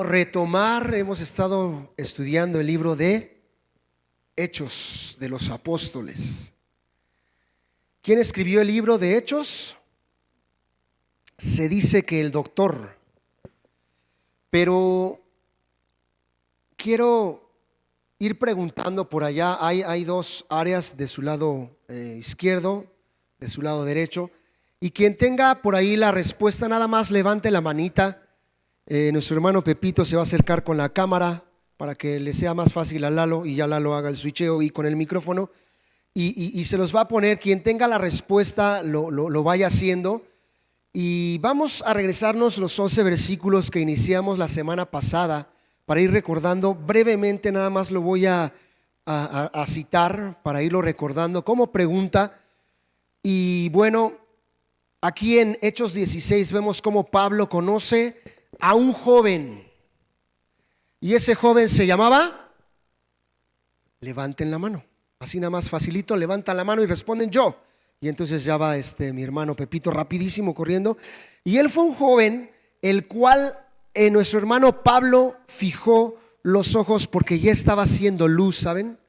Retomar, hemos estado estudiando el libro de Hechos de los Apóstoles. ¿Quién escribió el libro de Hechos? Se dice que el doctor, pero quiero ir preguntando por allá. Hay dos áreas, de su lado izquierdo, de su lado derecho, y quien tenga por ahí la respuesta, nada más levante la manita. Nuestro hermano Pepito se va a acercar con la cámara para que le sea más fácil a Lalo, y ya Lalo haga el switcheo y con el micrófono y se los va a poner. Quien tenga la respuesta lo vaya haciendo, y vamos a regresarnos los 11 versículos que iniciamos la semana pasada para ir recordando brevemente. Nada más lo voy a citar para irlo recordando como pregunta. Y bueno, aquí en Hechos 16 vemos cómo Pablo conoce a un joven, y ese joven se llamaba, levanten la mano, así nada más facilito, levantan la mano y responden yo, y entonces ya va mi hermano Pepito rapidísimo corriendo. Y él fue un joven el cual nuestro hermano Pablo fijó los ojos, porque ya estaba haciendo luz, ¿saben?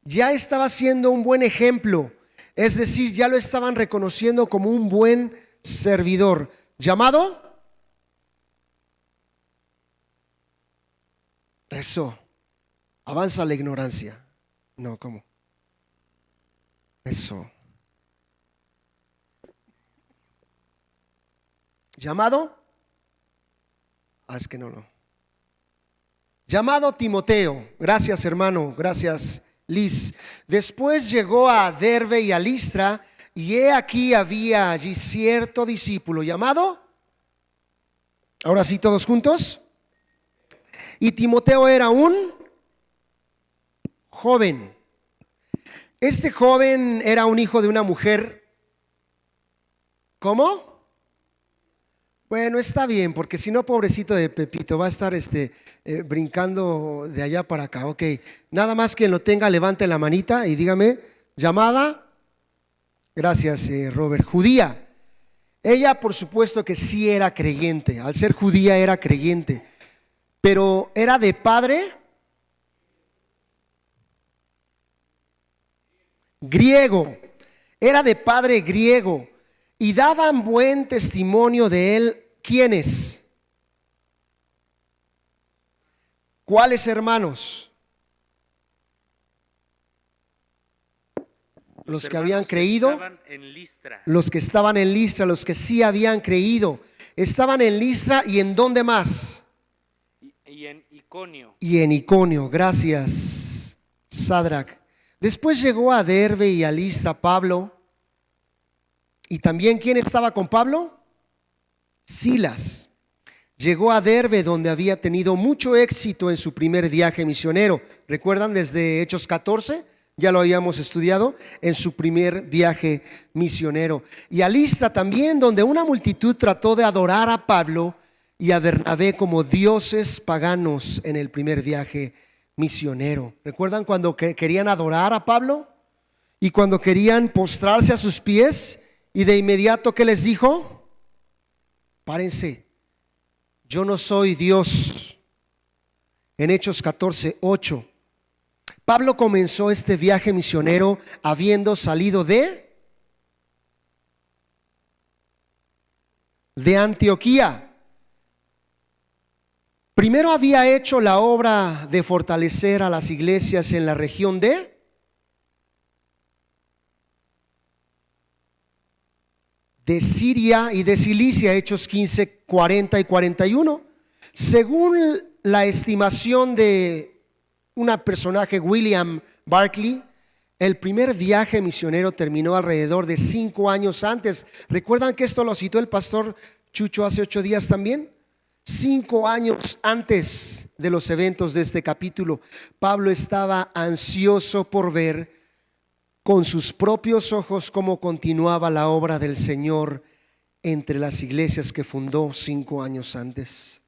Ya estaba siendo un buen ejemplo, es decir, ya lo estaban reconociendo como un buen servidor, llamado, eso, avanza la ignorancia. No, ¿cómo? Eso. ¿Llamado? Es que no. Llamado Timoteo. Gracias, hermano, gracias, Liz. Después llegó a Derbe y a Listra, y he aquí había allí cierto discípulo llamado, ahora sí todos juntos, y Timoteo era un joven. Este joven era un hijo de una mujer. ¿Cómo? Bueno, está bien, porque si no, pobrecito de Pepito, va a estar brincando de allá para acá. Ok, nada más quien lo tenga, levante la manita y dígame, llamada, gracias Robert, judía. Ella por supuesto que sí era creyente, al ser judía era creyente, pero era de padre griego, era de padre griego, y daban buen testimonio de él. ¿Quiénes? ¿Cuáles hermanos? Los que habían creído, los que estaban en Listra, los que sí habían creído. Estaban en Listra, y ¿en dónde más? Y en Iconio. Y en Iconio, gracias Sadrach. Después llegó a Derbe y a Listra Pablo. ¿Y también quién estaba con Pablo? Silas. Llegó a Derbe, donde había tenido mucho éxito en su primer viaje misionero. ¿Recuerdan desde Hechos 14? Ya lo habíamos estudiado, en su primer viaje misionero. Y a Listra también, donde una multitud trató de adorar a Pablo y a Bernabé como dioses paganos en el primer viaje misionero. ¿Recuerdan cuando querían adorar a Pablo y cuando querían postrarse a sus pies? Y de inmediato, ¿qué les dijo? Párense, yo no soy Dios. En Hechos 14:8. Pablo comenzó este viaje misionero habiendo salido de Antioquía. Primero había hecho la obra de fortalecer a las iglesias en la región de Siria y de Cilicia, Hechos 15, 40 y 41. Según la estimación de un personaje, William Barclay, el primer viaje misionero terminó alrededor de 5 años antes. ¿Recuerdan que esto lo citó el pastor Chucho hace 8 días también? 5 años antes de los eventos de este capítulo, Pablo estaba ansioso por ver con sus propios ojos cómo continuaba la obra del Señor entre las iglesias que fundó 5 años antes.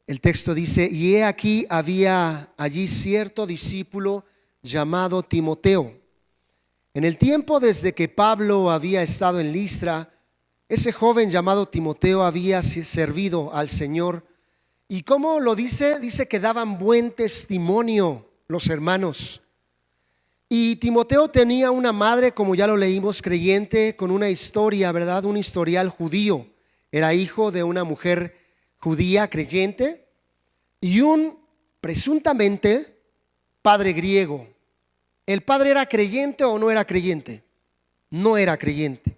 El texto dice: y he aquí había allí cierto discípulo llamado Timoteo. En el tiempo desde que Pablo había estado en Listra, ese joven llamado Timoteo había servido al Señor ¿Y cómo lo dice? Dice que daban buen testimonio los hermanos. Y Timoteo tenía una madre, como ya lo leímos, creyente, con una historia, ¿verdad? Un historial judío. Era hijo de una mujer judía creyente y un presuntamente padre griego. ¿El padre era creyente o no era creyente? No era creyente,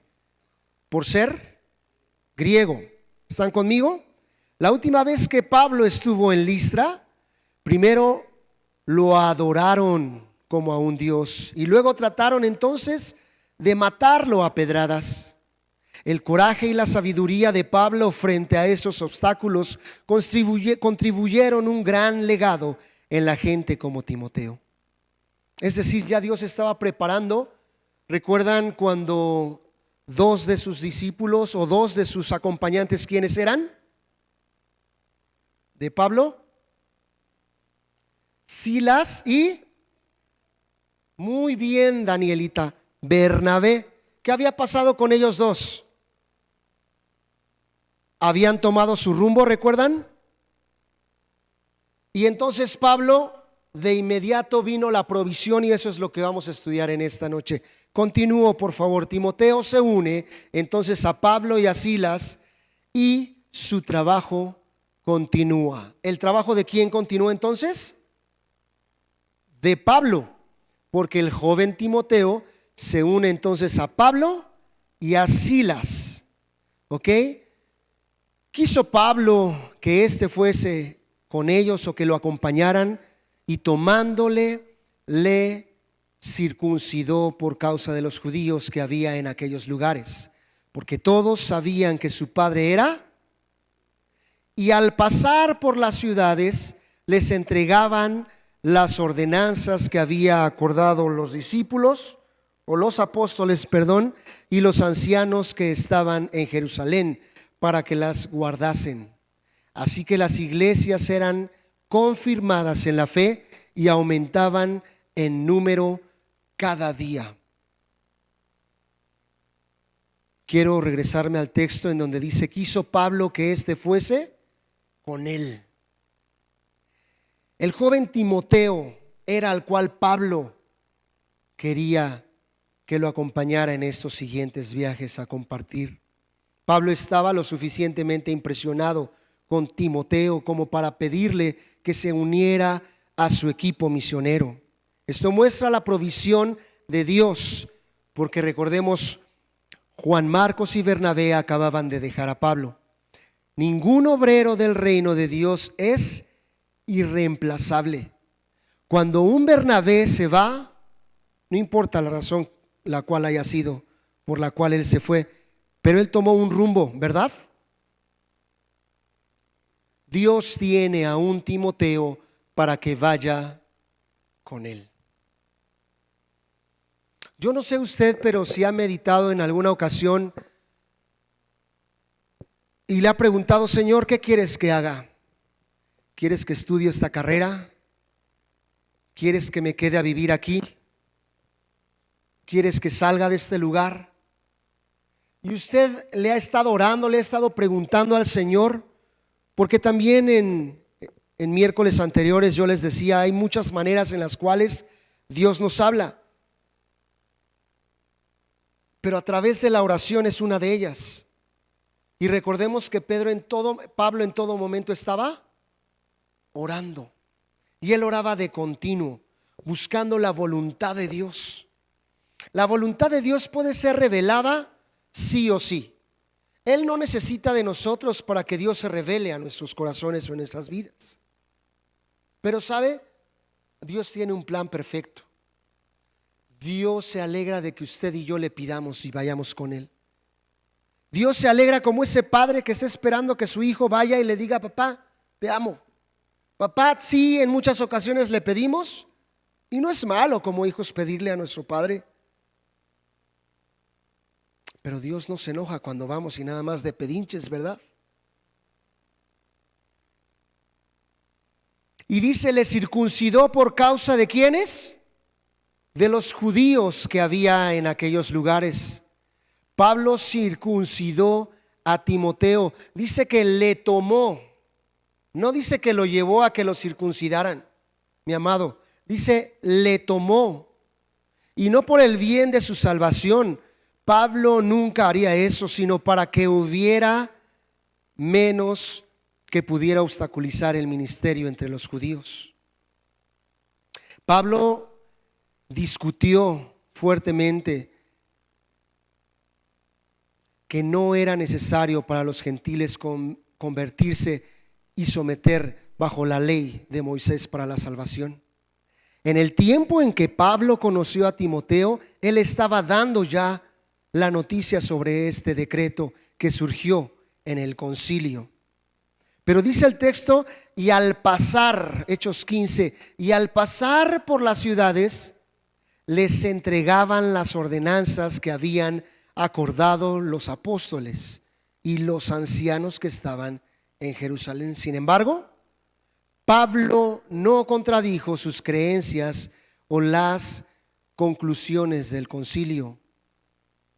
por ser griego. ¿Están conmigo? La última vez que Pablo estuvo en Listra, primero lo adoraron como a un dios y luego trataron entonces de matarlo a pedradas. El coraje y la sabiduría de Pablo frente a estos obstáculos contribuyeron un gran legado en la gente como Timoteo. Es decir, ya Dios estaba preparando. ¿Recuerdan cuando dos de sus discípulos o dos de sus acompañantes, quiénes eran? De Pablo, Silas y, muy bien Danielita, Bernabé. ¿Qué había pasado con ellos dos? Habían tomado su rumbo, ¿recuerdan? Y entonces Pablo, de inmediato vino la provisión, y eso es lo que vamos a estudiar en esta noche. Continúo, por favor. Timoteo se une entonces a Pablo y a Silas y su trabajo continúa. ¿El trabajo de quién continúa entonces? De Pablo, porque el joven Timoteo se une entonces a Pablo y a Silas. ¿Ok? Quiso Pablo que éste fuese con ellos o que lo acompañaran, y tomándole le circuncidó por causa de los judíos que había en aquellos lugares, porque todos sabían que su padre era. Y al pasar por las ciudades les entregaban las ordenanzas que había acordado los discípulos o los apóstoles, y los ancianos que estaban en Jerusalén, para que las guardasen. Así que las iglesias eran confirmadas en la fe y aumentaban en número cada día. Quiero regresarme al texto en donde dice: quiso Pablo que éste fuese con él. El joven Timoteo era al cual Pablo quería que lo acompañara en estos siguientes viajes a compartir. Pablo estaba lo suficientemente impresionado con Timoteo como para pedirle que se uniera a su equipo misionero. Esto muestra la provisión de Dios, porque recordemos, Juan Marcos y Bernabé acababan de dejar a Pablo. Ningún obrero del reino de Dios es irreemplazable. Cuando un Bernabé se va, no importa la razón la cual haya sido por la cual él se fue, pero él tomó un rumbo, ¿verdad? Dios tiene a un Timoteo para que vaya con él. Yo no sé usted, pero si ha meditado en alguna ocasión y le ha preguntado: Señor, ¿qué quieres que haga? ¿Quieres que estudie esta carrera? ¿Quieres que me quede a vivir aquí? ¿Quieres que salga de este lugar? Y usted le ha estado orando, le ha estado preguntando al Señor, porque también en miércoles anteriores yo les decía, hay muchas maneras en las cuales Dios nos habla, pero a través de la oración es una de ellas. Y recordemos que Pablo en todo momento estaba orando, y él oraba de continuo, buscando la voluntad de Dios. La voluntad de Dios puede ser revelada sí o sí. Él no necesita de nosotros para que Dios se revele a nuestros corazones o en nuestras vidas. Pero ¿sabe? Dios tiene un plan perfecto. Dios se alegra de que usted y yo le pidamos y vayamos con Él. Dios se alegra como ese padre que está esperando que su hijo vaya y le diga: papá, te amo. Papá, sí, en muchas ocasiones le pedimos, y no es malo como hijos pedirle a nuestro padre. Pero Dios no se enoja cuando vamos y nada más de pedinches, ¿verdad? Y dice: le circuncidó por causa de ¿quiénes? De los judíos que había en aquellos lugares. Pablo circuncidó a Timoteo. Dice que le tomó. No dice que lo llevó a que lo circuncidaran, mi amado. Dice, le tomó. Y no por el bien de su salvación. Pablo nunca haría eso, sino para que hubiera menos que pudiera obstaculizar el ministerio entre los judíos. Pablo discutió fuertemente que no era necesario para los gentiles convertirse y someter bajo la ley de Moisés para la salvación. En el tiempo en que Pablo conoció a Timoteo, él estaba dando ya la noticia sobre este decreto que surgió en el concilio. Pero dice el texto, y al pasar, Hechos 15, y al pasar por las ciudades, les entregaban las ordenanzas que habían acordado los apóstoles y los ancianos que estaban en Jerusalén. Sin embargo, Pablo no contradijo sus creencias o las conclusiones del concilio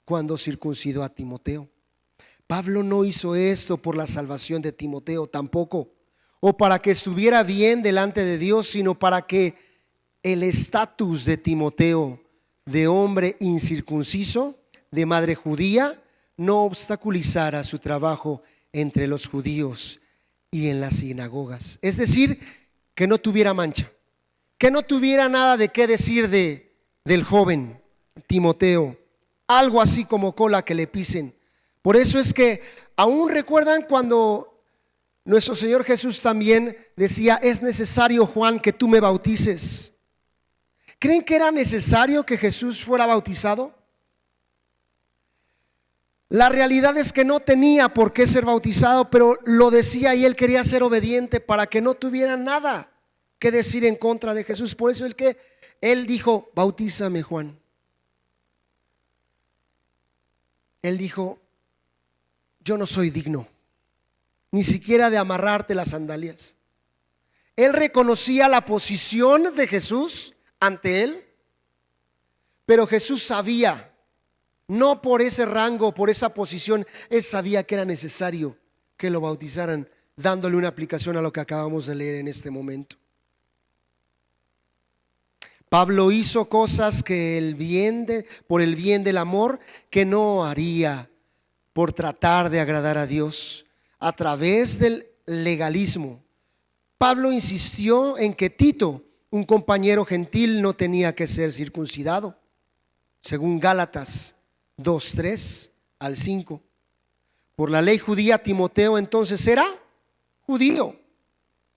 cuando circuncidó a Timoteo. Pablo no hizo esto por la salvación de Timoteo tampoco, o para que estuviera bien delante de Dios, sino para que el estatus de Timoteo, de hombre incircunciso, de madre judía, no obstaculizara su trabajo entre los judíos y en las sinagogas. Es decir, que no tuviera mancha, que no tuviera nada de qué decir del joven Timoteo, algo así como cola que le pisen. Por eso es que aún recuerdan cuando nuestro Señor Jesús también decía, es necesario, Juan, que tú me bautices. ¿Creen que era necesario que Jesús fuera bautizado? La realidad es que no tenía por qué ser bautizado, pero lo decía y él quería ser obediente para que no tuviera nada que decir en contra de Jesús. Por eso él dijo, bautízame, Juan. Él dijo, yo no soy digno ni siquiera de amarrarte las sandalias. Él reconocía la posición de Jesús ante él, pero Jesús sabía, no por ese rango, por esa posición, él sabía que era necesario que lo bautizaran, dándole una aplicación a lo que acabamos de leer en este momento. Pablo hizo cosas que por el bien del amor, que no haría por tratar de agradar a Dios a través del legalismo. Pablo insistió en que Tito, un compañero gentil, no tenía que ser circuncidado, según Gálatas 2:3 al 5. Por la ley judía, Timoteo entonces era judío.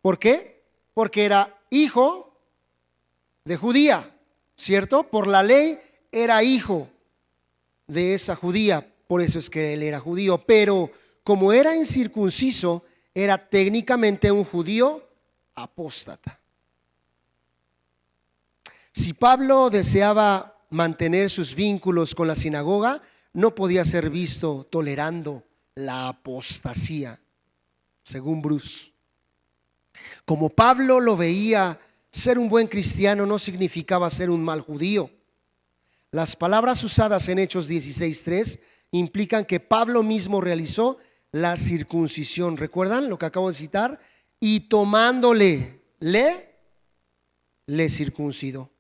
¿Por qué? Porque era hijo de judía, ¿cierto? Por la ley era hijo de esa judía, por eso es que él era judío. Pero como era incircunciso, era técnicamente un judío apóstata. Si Pablo deseaba mantener sus vínculos con la sinagoga, no podía ser visto tolerando la apostasía, según Bruce. Como Pablo lo veía, ser un buen cristiano no significaba ser un mal judío. Las palabras usadas en Hechos 16:3 implican que Pablo mismo realizó la circuncisión. ¿Recuerdan lo que acabo de citar? Y tomándole, le circuncidó.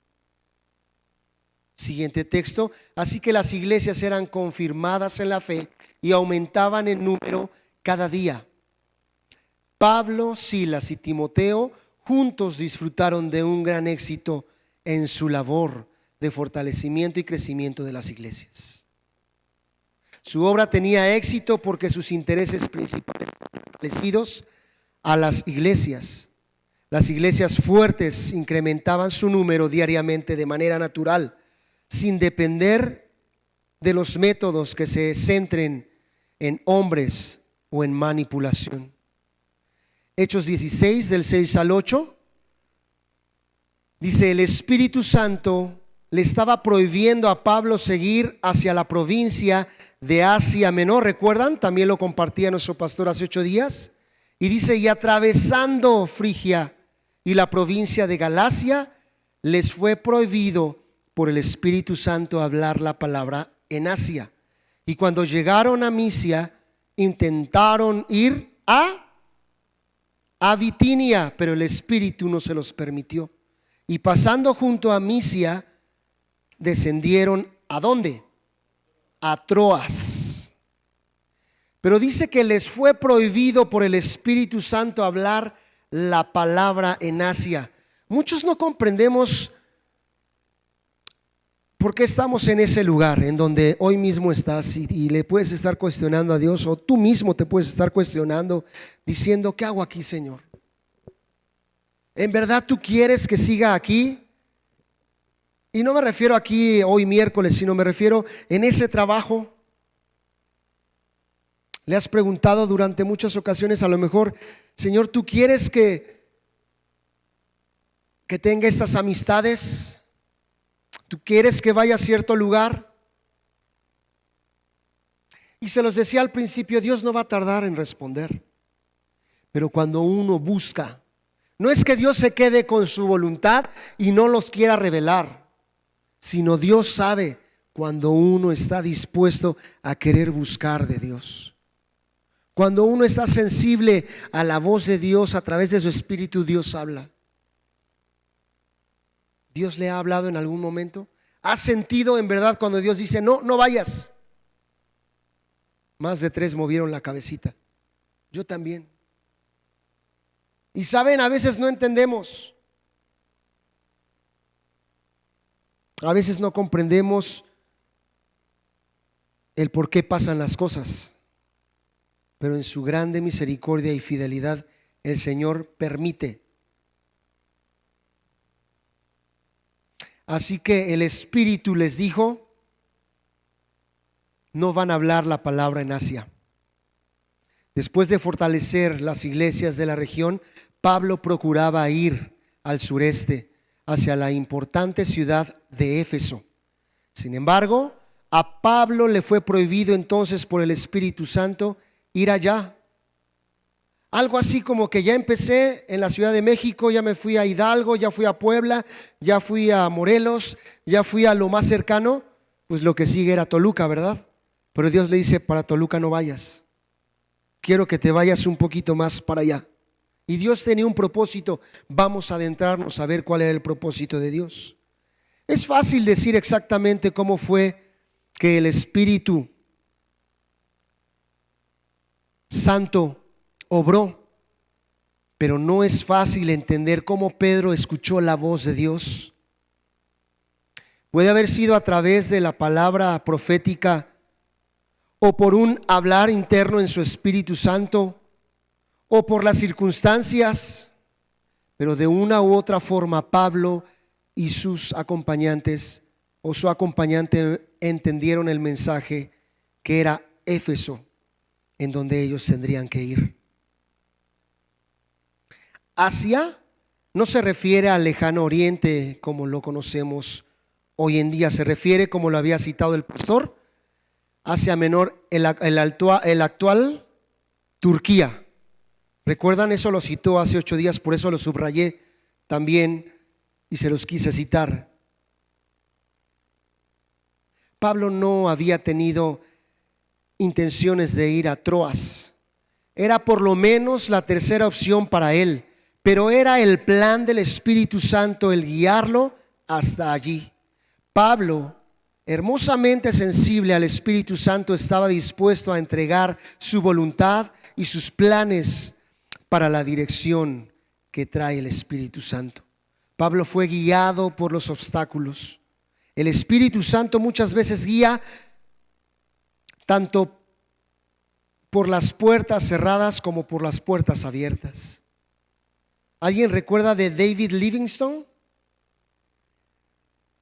Siguiente texto. Así que las iglesias eran confirmadas en la fe y aumentaban en número cada día. Pablo, Silas y Timoteo juntos disfrutaron de un gran éxito en su labor de fortalecimiento y crecimiento de las iglesias. Su obra tenía éxito porque sus intereses principales estaban fortalecidos a las iglesias. Las iglesias fuertes incrementaban su número diariamente de manera natural, sin depender de los métodos que se centren en hombres o en manipulación. Hechos 16 del 6 al 8 dice: el Espíritu Santo le estaba prohibiendo a Pablo seguir hacia la provincia de Asia Menor. ¿Recuerdan? También lo compartía nuestro pastor hace 8 días. Y dice: y atravesando Frigia y la provincia de Galacia, les fue prohibido por el Espíritu Santo hablar la palabra en Asia. Y cuando llegaron a Misia, intentaron ir a a Bitinia, pero el Espíritu no se los permitió. Y pasando junto a Misia, descendieron ¿a dónde? A Troas. Pero dice que les fue prohibido por el Espíritu Santo hablar la palabra en Asia. Muchos no comprendemos por qué estamos en ese lugar en donde hoy mismo estás y le puedes estar cuestionando a Dios, o tú mismo te puedes estar cuestionando diciendo: ¿qué hago aquí, Señor? ¿En verdad tú quieres que siga aquí? Y no me refiero aquí hoy miércoles, sino me refiero en ese trabajo. Le has preguntado durante muchas ocasiones, a lo mejor: Señor, ¿tú quieres que tenga estas amistades? ¿Tú quieres que vaya a cierto lugar? Y se los decía al principio, Dios no va a tardar en responder. Pero cuando uno busca, no es que Dios se quede con su voluntad y no los quiera revelar, sino Dios sabe cuando uno está dispuesto a querer buscar de Dios. Cuando uno está sensible a la voz de Dios a través de su Espíritu, Dios habla. ¿Dios le ha hablado en algún momento? ¿Has sentido en verdad cuando Dios dice: no, no vayas? Más de 3 movieron la cabecita. Yo también. Y saben, a veces no entendemos. A veces no comprendemos el por qué pasan las cosas. Pero en su grande misericordia y fidelidad, el Señor permite. Así que el Espíritu les dijo: no van a hablar la palabra en Asia. Después de fortalecer las iglesias de la región, Pablo procuraba ir al sureste, hacia la importante ciudad de Éfeso. Sin embargo, a Pablo le fue prohibido entonces por el Espíritu Santo ir allá. Algo así como que ya empecé en la Ciudad de México, ya me fui a Hidalgo, ya fui a Puebla, ya fui a Morelos, ya fui a lo más cercano. Pues lo que sigue era Toluca, ¿verdad? Pero Dios le dice: para Toluca no vayas, quiero que te vayas un poquito más para allá. Y Dios tenía un propósito. Vamos a adentrarnos a ver cuál era el propósito de Dios. Es fácil decir exactamente cómo fue que el Espíritu Santo obró, pero no es fácil entender cómo Pedro escuchó la voz de Dios. Puede haber sido a través de la palabra profética, o por un hablar interno en su Espíritu Santo, o por las circunstancias, pero de una u otra forma Pablo y sus acompañantes o su acompañante entendieron el mensaje, que era Éfeso, en donde ellos tendrían que ir. Asia no se refiere al lejano oriente como lo conocemos hoy en día, se refiere, como lo había citado el pastor, Asia Menor, el actual Turquía. ¿Recuerdan? Eso lo citó hace 8 días, por eso lo subrayé también y se los quise citar. Pablo no había tenido intenciones de ir a Troas. Era por lo menos la tercera opción para él, pero era el plan del Espíritu Santo el guiarlo hasta allí. Pablo, hermosamente sensible al Espíritu Santo, estaba dispuesto a entregar su voluntad y sus planes para la dirección que trae el Espíritu Santo. Pablo fue guiado por los obstáculos. El Espíritu Santo muchas veces guía tanto por las puertas cerradas como por las puertas abiertas. ¿Alguien recuerda de David Livingstone?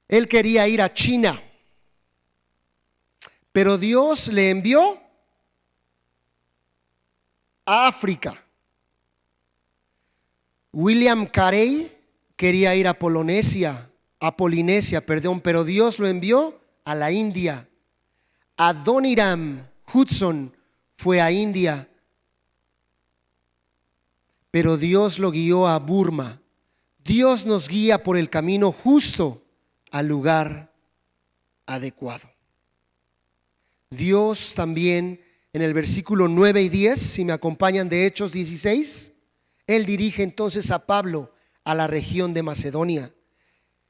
Él quería ir a China, pero Dios le envió a África. William Carey quería ir a Polinesia, pero Dios lo envió a la India. Adoniram Hudson fue a India, pero Dios lo guió a Burma. Dios nos guía por el camino justo al lugar adecuado. Dios también en el versículo 9 y 10, si me acompañan, de Hechos 16, Él dirige entonces a Pablo a la región de Macedonia.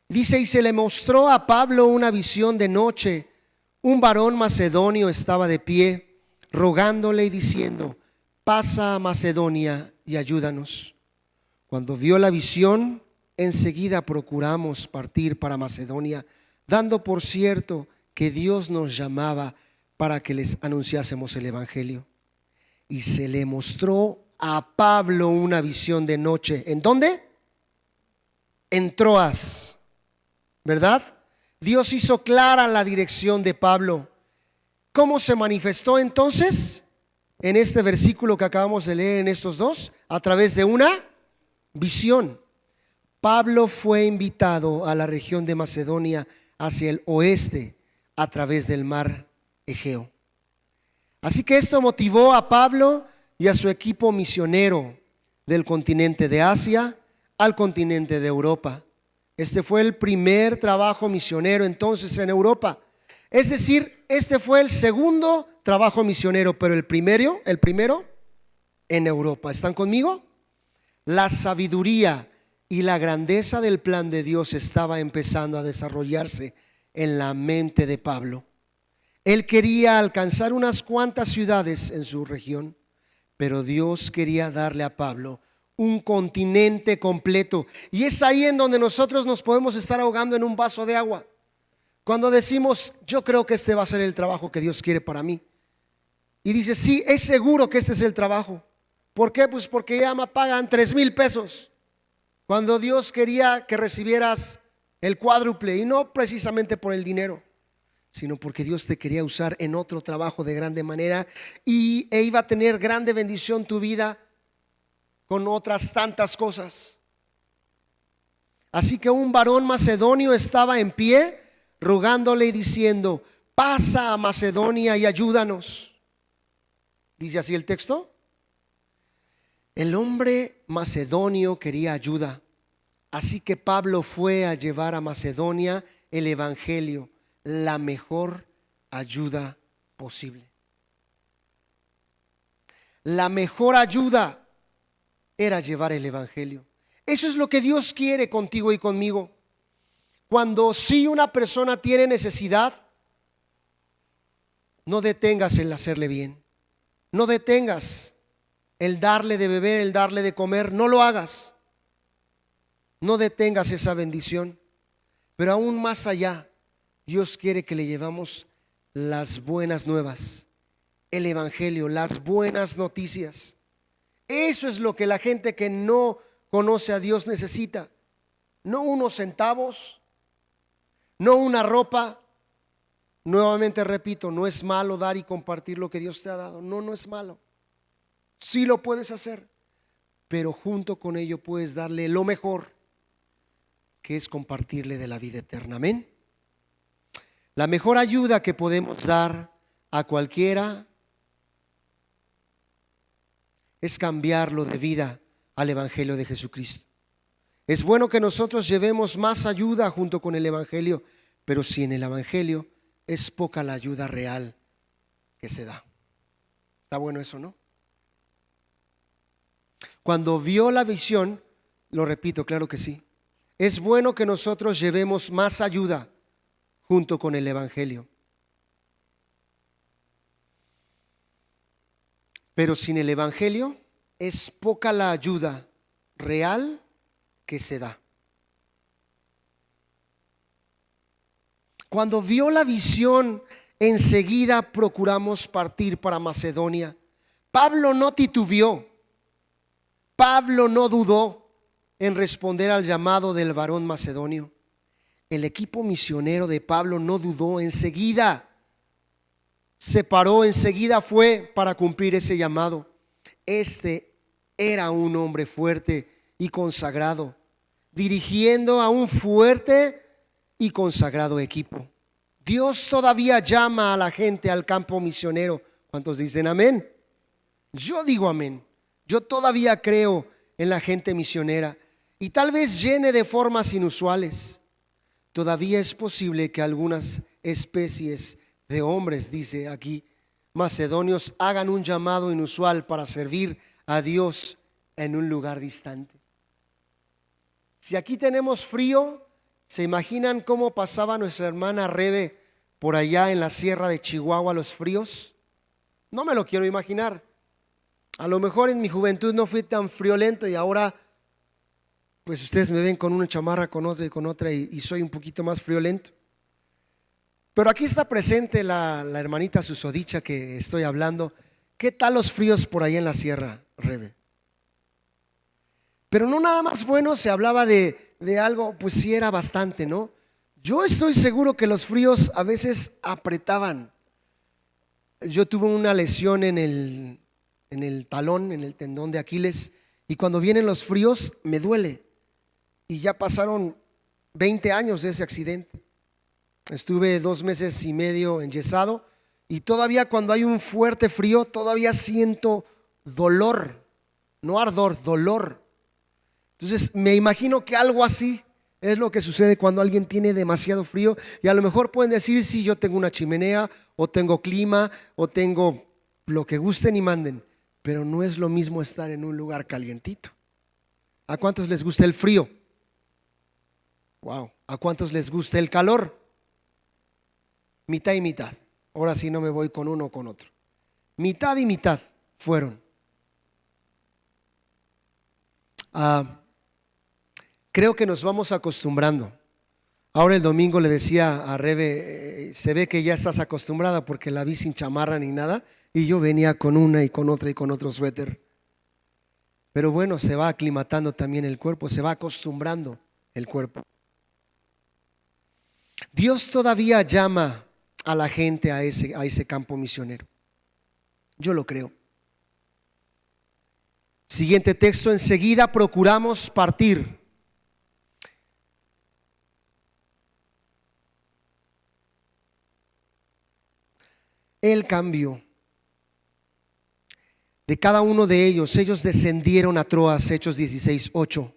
Dice, y se le mostró a Pablo una visión de noche. Un varón macedonio estaba de pie, rogándole y diciendo, pasa a Macedonia y ayúdanos. Cuando vio la visión, enseguida procuramos partir para Macedonia, dando por cierto que Dios nos llamaba para que les anunciásemos el evangelio. Y se le mostró a Pablo una visión de noche. ¿En dónde? En Troas, ¿verdad? Dios hizo clara la dirección de Pablo. ¿Cómo se manifestó entonces? En este versículo que acabamos de leer, en estos dos, a través de una visión. Pablo fue invitado a la región de Macedonia hacia el oeste a través del mar Egeo. Así que esto motivó a Pablo y a su equipo misionero del continente de Asia al continente de Europa. Este fue el primer trabajo misionero entonces en Europa. Es decir, este fue el segundo trabajo misionero, pero el primero en Europa. ¿Están conmigo? La sabiduría y la grandeza del plan de Dios estaba empezando a desarrollarse en la mente de Pablo. Él quería alcanzar unas cuantas ciudades en su región, pero Dios quería darle a Pablo un continente completo. Y es ahí en donde nosotros nos podemos estar ahogando en un vaso de agua. Cuando decimos, yo creo que este va a ser el trabajo que Dios quiere para mí. Y dice, sí, es seguro que este es el trabajo. ¿Por qué? Pues porque ya me pagan 3,000 pesos. Cuando Dios quería que recibieras el cuádruple, y no precisamente por el dinero, sino porque Dios te quería usar en otro trabajo de grande manera e iba a tener grande bendición tu vida con otras tantas cosas. Así que un varón macedonio estaba en pie rogándole y diciendo, pasa a Macedonia y ayúdanos. Dice así el texto. El hombre macedonio quería ayuda, así que Pablo fue a llevar a Macedonia el evangelio, la mejor ayuda posible. La mejor ayuda era llevar el evangelio. Eso es lo que Dios quiere contigo y conmigo. Cuando sí una persona tiene necesidad, no detengas el hacerle bien. No detengas el darle de beber, el darle de comer. No lo hagas. No detengas esa bendición. Pero aún más allá, Dios quiere que le llevamos las buenas nuevas, el evangelio, las buenas noticias. Eso es lo que la gente que no conoce a Dios necesita. No unos centavos, no una ropa. Nuevamente repito, no es malo dar y compartir lo que Dios te ha dado. No es malo. Sí lo puedes hacer, pero junto con ello puedes darle lo mejor, que es compartirle de la vida eterna. Amén. La mejor ayuda que podemos dar a cualquiera es cambiarlo de vida al evangelio de Jesucristo. Es bueno que nosotros llevemos más ayuda junto con el evangelio, pero si en el evangelio es poca la ayuda real que se da. Está bueno eso, ¿no? Cuando vio la visión, lo repito, claro que sí, es bueno que nosotros llevemos más ayuda junto con el evangelio. Pero sin el evangelio es poca la ayuda real que se da. Cuando vio la visión, enseguida procuramos partir para Macedonia. Pablo no titubeó. Pablo no dudó en responder al llamado del varón macedonio. El equipo misionero de Pablo no dudó, enseguida se paró, enseguida fue para cumplir ese llamado. Este era un hombre fuerte y consagrado, dirigiendo a un fuerte y consagrado equipo. Dios todavía llama a la gente al campo misionero. ¿Cuántos dicen amén? Yo digo amén. Yo todavía creo en la gente misionera, y tal vez llene de formas inusuales. Todavía es posible que algunas especies de hombres, dice aquí, macedonios, hagan un llamado inusual para servir a Dios en un lugar distante. Si aquí tenemos frío, ¿se imaginan cómo pasaba nuestra hermana Rebe por allá en la sierra de Chihuahua los fríos? No me lo quiero imaginar. A lo mejor en mi juventud no fui tan friolento y ahora pues ustedes me ven con una chamarra, con otra y con otra y soy un poquito más friolento. Pero aquí está presente la hermanita susodicha que estoy hablando. ¿Qué tal los fríos por ahí en la sierra, Rebe? Pero no nada más bueno, se hablaba de algo, pues sí era bastante, ¿no? Yo estoy seguro que los fríos a veces apretaban. Yo tuve una lesión en el talón, en el tendón de Aquiles, y cuando vienen los fríos me duele. Y ya pasaron 20 años de ese accidente. Estuve 2 meses y medio enyesado y todavía cuando hay un fuerte frío todavía siento dolor, no ardor, dolor. Entonces me imagino que algo así es lo que sucede cuando alguien tiene demasiado frío. Y a lo mejor pueden decir, sí, yo tengo una chimenea o tengo clima o tengo lo que gusten y manden, pero no es lo mismo estar en un lugar calientito. ¿A cuántos les gusta el frío? Wow. ¿A cuántos les gusta el calor? Mitad y mitad. Ahora sí no me voy con uno o con otro. Mitad y mitad fueron. Creo que nos vamos acostumbrando. Ahora el domingo le decía a Rebe, se ve que ya estás acostumbrada porque la vi sin chamarra ni nada y yo venía con una y con otra y con otro suéter. Pero bueno, se va aclimatando también el cuerpo, se va acostumbrando el cuerpo. Dios todavía llama a la gente a ese campo misionero. Yo lo creo. Siguiente texto, enseguida procuramos partir. El cambio de cada uno de ellos. Ellos descendieron a Troas, Hechos 16:8.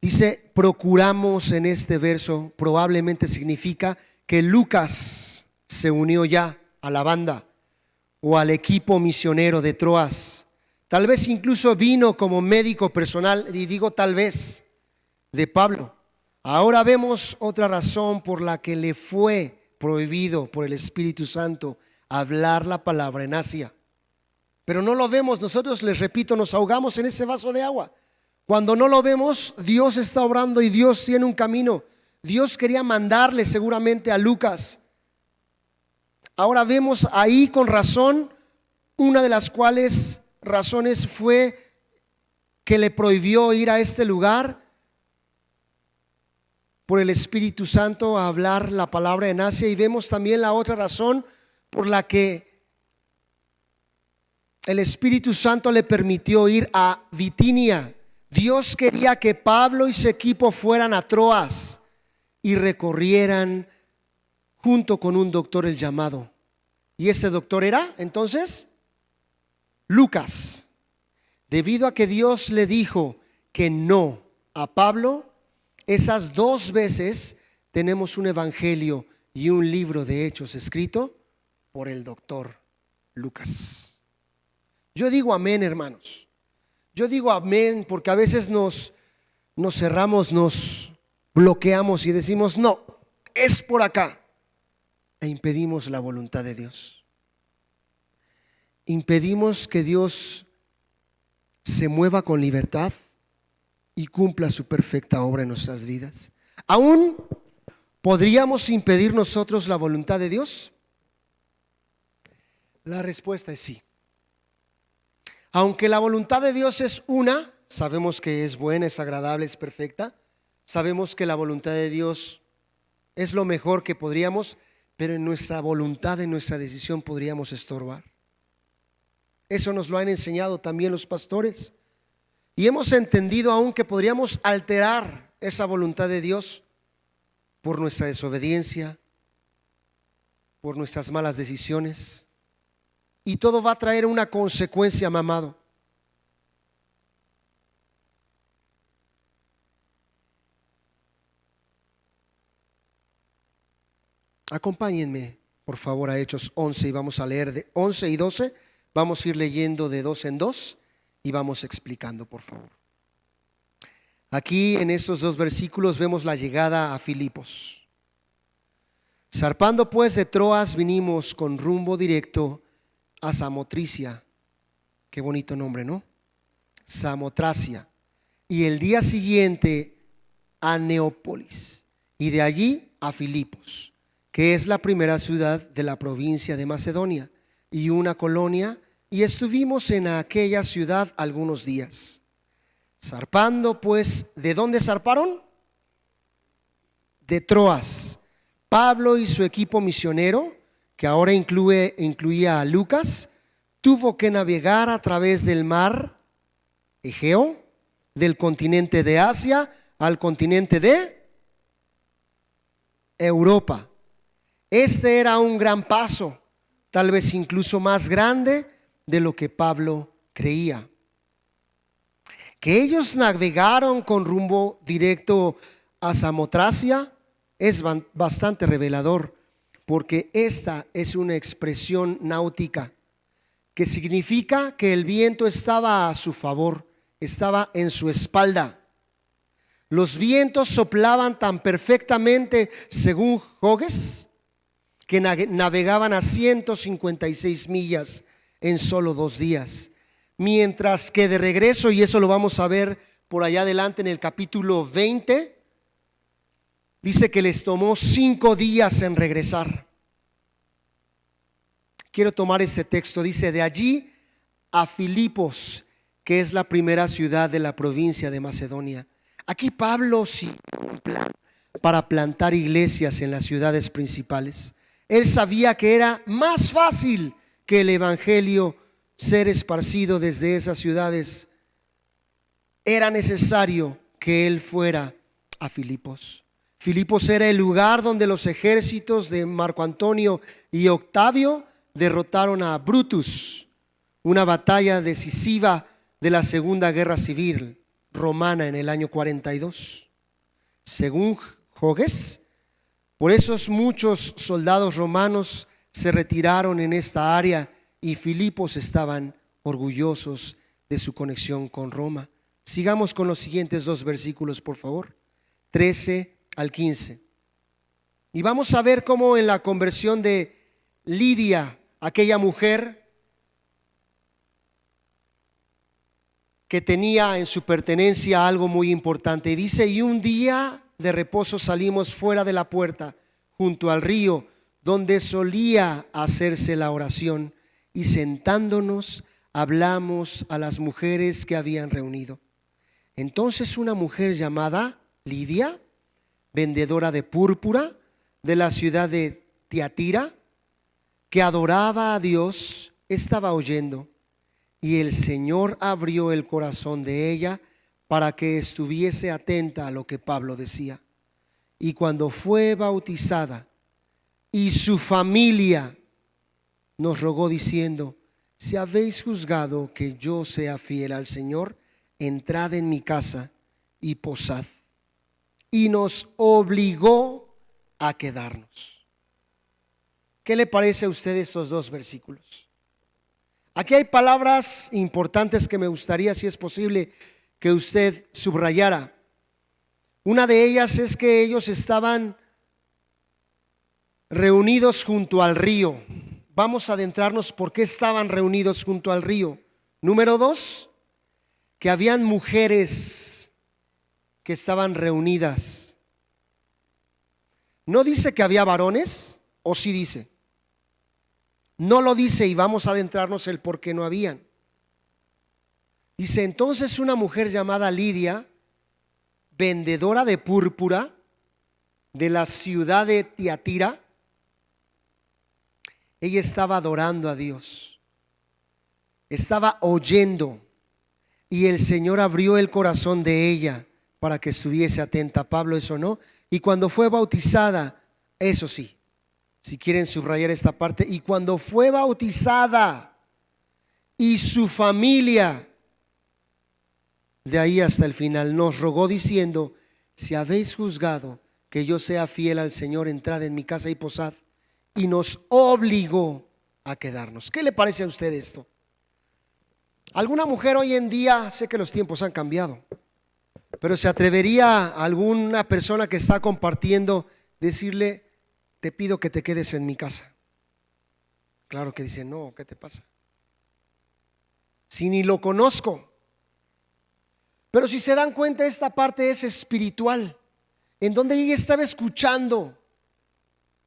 Dice, procuramos en este verso, probablemente significa que Lucas se unió ya a la banda o al equipo misionero de Troas. Tal vez incluso vino como médico personal, y digo tal vez, de Pablo. Ahora vemos otra razón por la que le fue prohibido por el Espíritu Santo hablar la palabra en Asia. Pero no lo vemos, nosotros, les repito, nos ahogamos en ese vaso de agua. Cuando no lo vemos, Dios está obrando y Dios tiene un camino. Dios quería mandarle seguramente a Lucas. Ahora vemos ahí con razón, una de las cuales razones fue que le prohibió ir a este lugar por el Espíritu Santo a hablar la palabra en Asia. Y vemos también la otra razón por la que el Espíritu Santo le permitió ir a Bitinia. Dios quería que Pablo y su equipo fueran a Troas y recorrieran junto con un doctor el llamado. Y ese doctor era entonces Lucas. Debido a que Dios le dijo que no a Pablo, esas 2 veces tenemos un evangelio y un libro de Hechos escrito por el doctor Lucas. Yo digo amén, hermanos. Yo digo amén porque a veces nos cerramos, nos bloqueamos y decimos no, es por acá, e impedimos la voluntad de Dios. Impedimos que Dios se mueva con libertad y cumpla su perfecta obra en nuestras vidas. ¿Aún podríamos impedir nosotros la voluntad de Dios? La respuesta es sí. Aunque la voluntad de Dios es una, sabemos que es buena, es agradable, es perfecta. Sabemos que la voluntad de Dios es lo mejor que podríamos, pero en nuestra voluntad, en nuestra decisión podríamos estorbar. Eso nos lo han enseñado también los pastores. Y hemos entendido aún que podríamos alterar esa voluntad de Dios por nuestra desobediencia, por nuestras malas decisiones. Y todo va a traer una consecuencia, mamado. Acompáñenme, por favor, a Hechos 11 y vamos a leer de 11 y 12. Vamos a ir leyendo de 2 en 2 y vamos explicando, por favor. Aquí en estos dos versículos vemos la llegada a Filipos. Zarpando pues de Troas vinimos con rumbo directo a Samotricia. Qué bonito nombre, ¿no? Samotracia. Y el día siguiente a Neópolis. Y de allí a Filipos, que es la primera ciudad de la provincia de Macedonia y una colonia. Y estuvimos en aquella ciudad algunos días. Zarpando pues, ¿de dónde zarparon? De Troas. Pablo y su equipo misionero, que ahora incluía a Lucas, tuvo que navegar a través del mar Egeo, del continente de Asia al continente de Europa. Este era un gran paso, tal vez incluso más grande de lo que Pablo creía. Que ellos navegaron con rumbo directo a Samotracia es bastante revelador, porque esta es una expresión náutica que significa que el viento estaba a su favor, estaba en su espalda. Los vientos soplaban tan perfectamente, según Joges, que navegaban a 156 millas en solo 2 días. Mientras que de regreso, y eso lo vamos a ver por allá adelante en el capítulo 20, dice que les tomó 5 días en regresar. Quiero tomar este texto, dice: de allí a Filipos, que es la primera ciudad de la provincia de Macedonia. Aquí Pablo siguió un plan para plantar iglesias en las ciudades principales. Él sabía que era más fácil que el evangelio ser esparcido desde esas ciudades. Era necesario que él fuera a Filipos. Filipos era el lugar donde los ejércitos de Marco Antonio y Octavio derrotaron a Brutus, una batalla decisiva de la Segunda Guerra Civil romana en el año 42. Según Joges, por eso muchos soldados romanos se retiraron en esta área y Filipos estaban orgullosos de su conexión con Roma. Sigamos con los siguientes 2 versículos, por favor, 13 al 15. Y vamos a ver cómo en la conversión de Lidia, aquella mujer que tenía en su pertenencia algo muy importante, dice: y un día de reposo salimos fuera de la puerta, junto al río, donde solía hacerse la oración, y sentándonos hablamos a las mujeres que habían reunido. Entonces una mujer llamada Lidia, vendedora de púrpura de la ciudad de Tiatira, que adoraba a Dios, estaba oyendo, y el Señor abrió el corazón de ella para que estuviese atenta a lo que Pablo decía. Y cuando fue bautizada y su familia, nos rogó diciendo: si habéis juzgado que yo sea fiel al Señor, entrad en mi casa y posad. Y nos obligó a quedarnos. ¿Qué le parece a usted estos 2 versículos? Aquí hay palabras importantes que me gustaría, si es posible, que usted subrayara. Una de ellas es que ellos estaban reunidos junto al río. Vamos a adentrarnos por qué estaban reunidos junto al río. Número 2, que habían mujeres que estaban reunidas. ¿No dice que había varones? ¿O sí dice? No lo dice, y vamos a adentrarnos el por qué no habían. Dice: entonces una mujer llamada Lidia, vendedora de púrpura de la ciudad de Tiatira, ella estaba adorando a Dios, estaba oyendo, y el Señor abrió el corazón de ella para que estuviese atenta. Pablo eso no. Y cuando fue bautizada, eso sí, si quieren subrayar esta parte, y cuando fue bautizada y su familia, de ahí hasta el final, nos rogó diciendo: si habéis juzgado que yo sea fiel al Señor, entrad en mi casa y posad. Y nos obligó a quedarnos. ¿Qué le parece a usted esto? ¿Alguna mujer hoy en día, sé que los tiempos han cambiado, pero se atrevería a alguna persona que está compartiendo decirle, te pido que te quedes en mi casa? Claro que dice, no, ¿qué te pasa? Si ni lo conozco. Pero si se dan cuenta, esta parte es espiritual, en donde ella estaba escuchando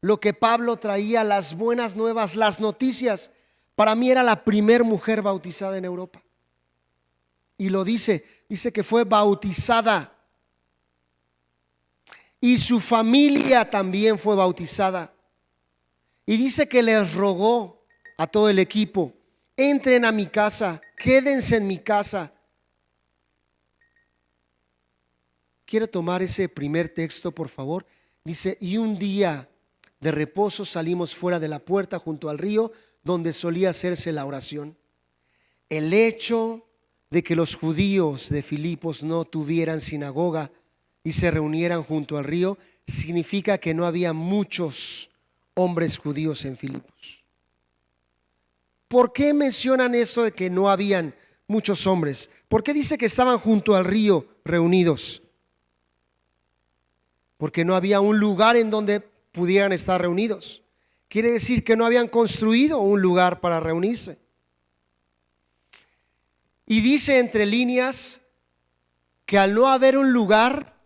lo que Pablo traía, las buenas nuevas, las noticias. Para mí era la primer mujer bautizada en Europa. Y lo dice que fue bautizada. Y su familia también fue bautizada. Y dice que les rogó a todo el equipo, entren a mi casa, quédense en mi casa. Quiero tomar ese primer texto, por favor. Dice, y un día de reposo salimos fuera de la puerta junto al río donde solía hacerse la oración. El hecho de que los judíos de Filipos no tuvieran sinagoga y se reunieran junto al río significa que no había muchos hombres judíos en Filipos. ¿Por qué mencionan esto de que no habían muchos hombres? ¿Por qué dice que estaban junto al río reunidos? Porque no había un lugar en donde pudieran estar reunidos. Quiere decir que no habían construido un lugar para reunirse. Y dice entre líneas que al no haber un lugar,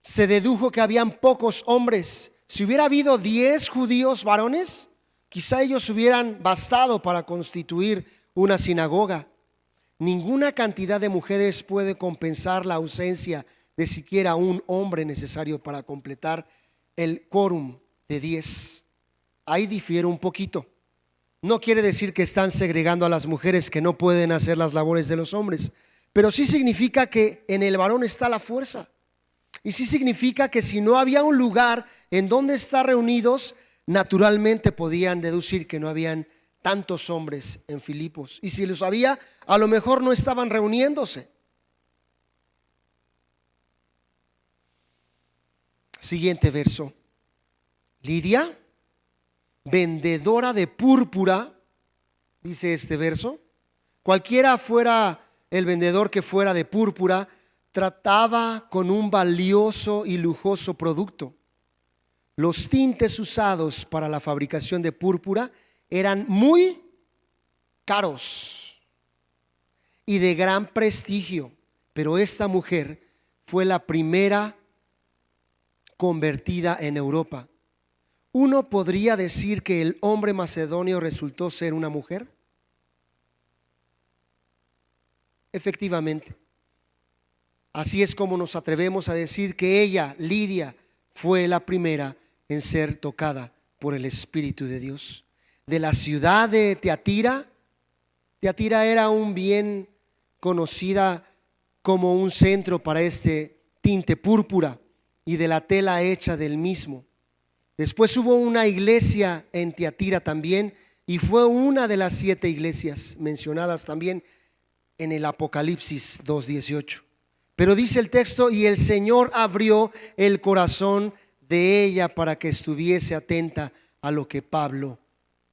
se dedujo que habían pocos hombres. Si hubiera habido 10 judíos varones, quizá ellos hubieran bastado para constituir una sinagoga. Ninguna cantidad de mujeres puede compensar la ausencia de siquiera un hombre necesario para completar el quórum de 10. Ahí difiere un poquito. No quiere decir que están segregando a las mujeres que no pueden hacer las labores de los hombres, pero sí significa que en el varón está la fuerza. Y sí significa que si no había un lugar en donde estar reunidos, naturalmente podían deducir que no habían tantos hombres en Filipos. Y si los había, a lo mejor no estaban reuniéndose. Siguiente verso. Lidia, vendedora de púrpura, dice este verso. Cualquiera fuera el vendedor que fuera de púrpura, trataba con un valioso y lujoso producto. Los tintes usados para la fabricación de púrpura eran muy caros y de gran prestigio, pero esta mujer fue la primera convertida en Europa. ¿Uno podría decir que el hombre macedonio resultó ser una mujer? Efectivamente. Así es como nos atrevemos a decir que ella, Lidia, fue la primera en ser tocada por el Espíritu de Dios. De la ciudad de Tiatira. Tiatira era un bien conocida como un centro para este tinte púrpura y de la tela hecha del mismo. Después hubo una iglesia en Tiatira también, y fue una de las 7 iglesias mencionadas también en el Apocalipsis 2:18. Pero dice el texto, y el Señor abrió el corazón de ella para que estuviese atenta a lo que Pablo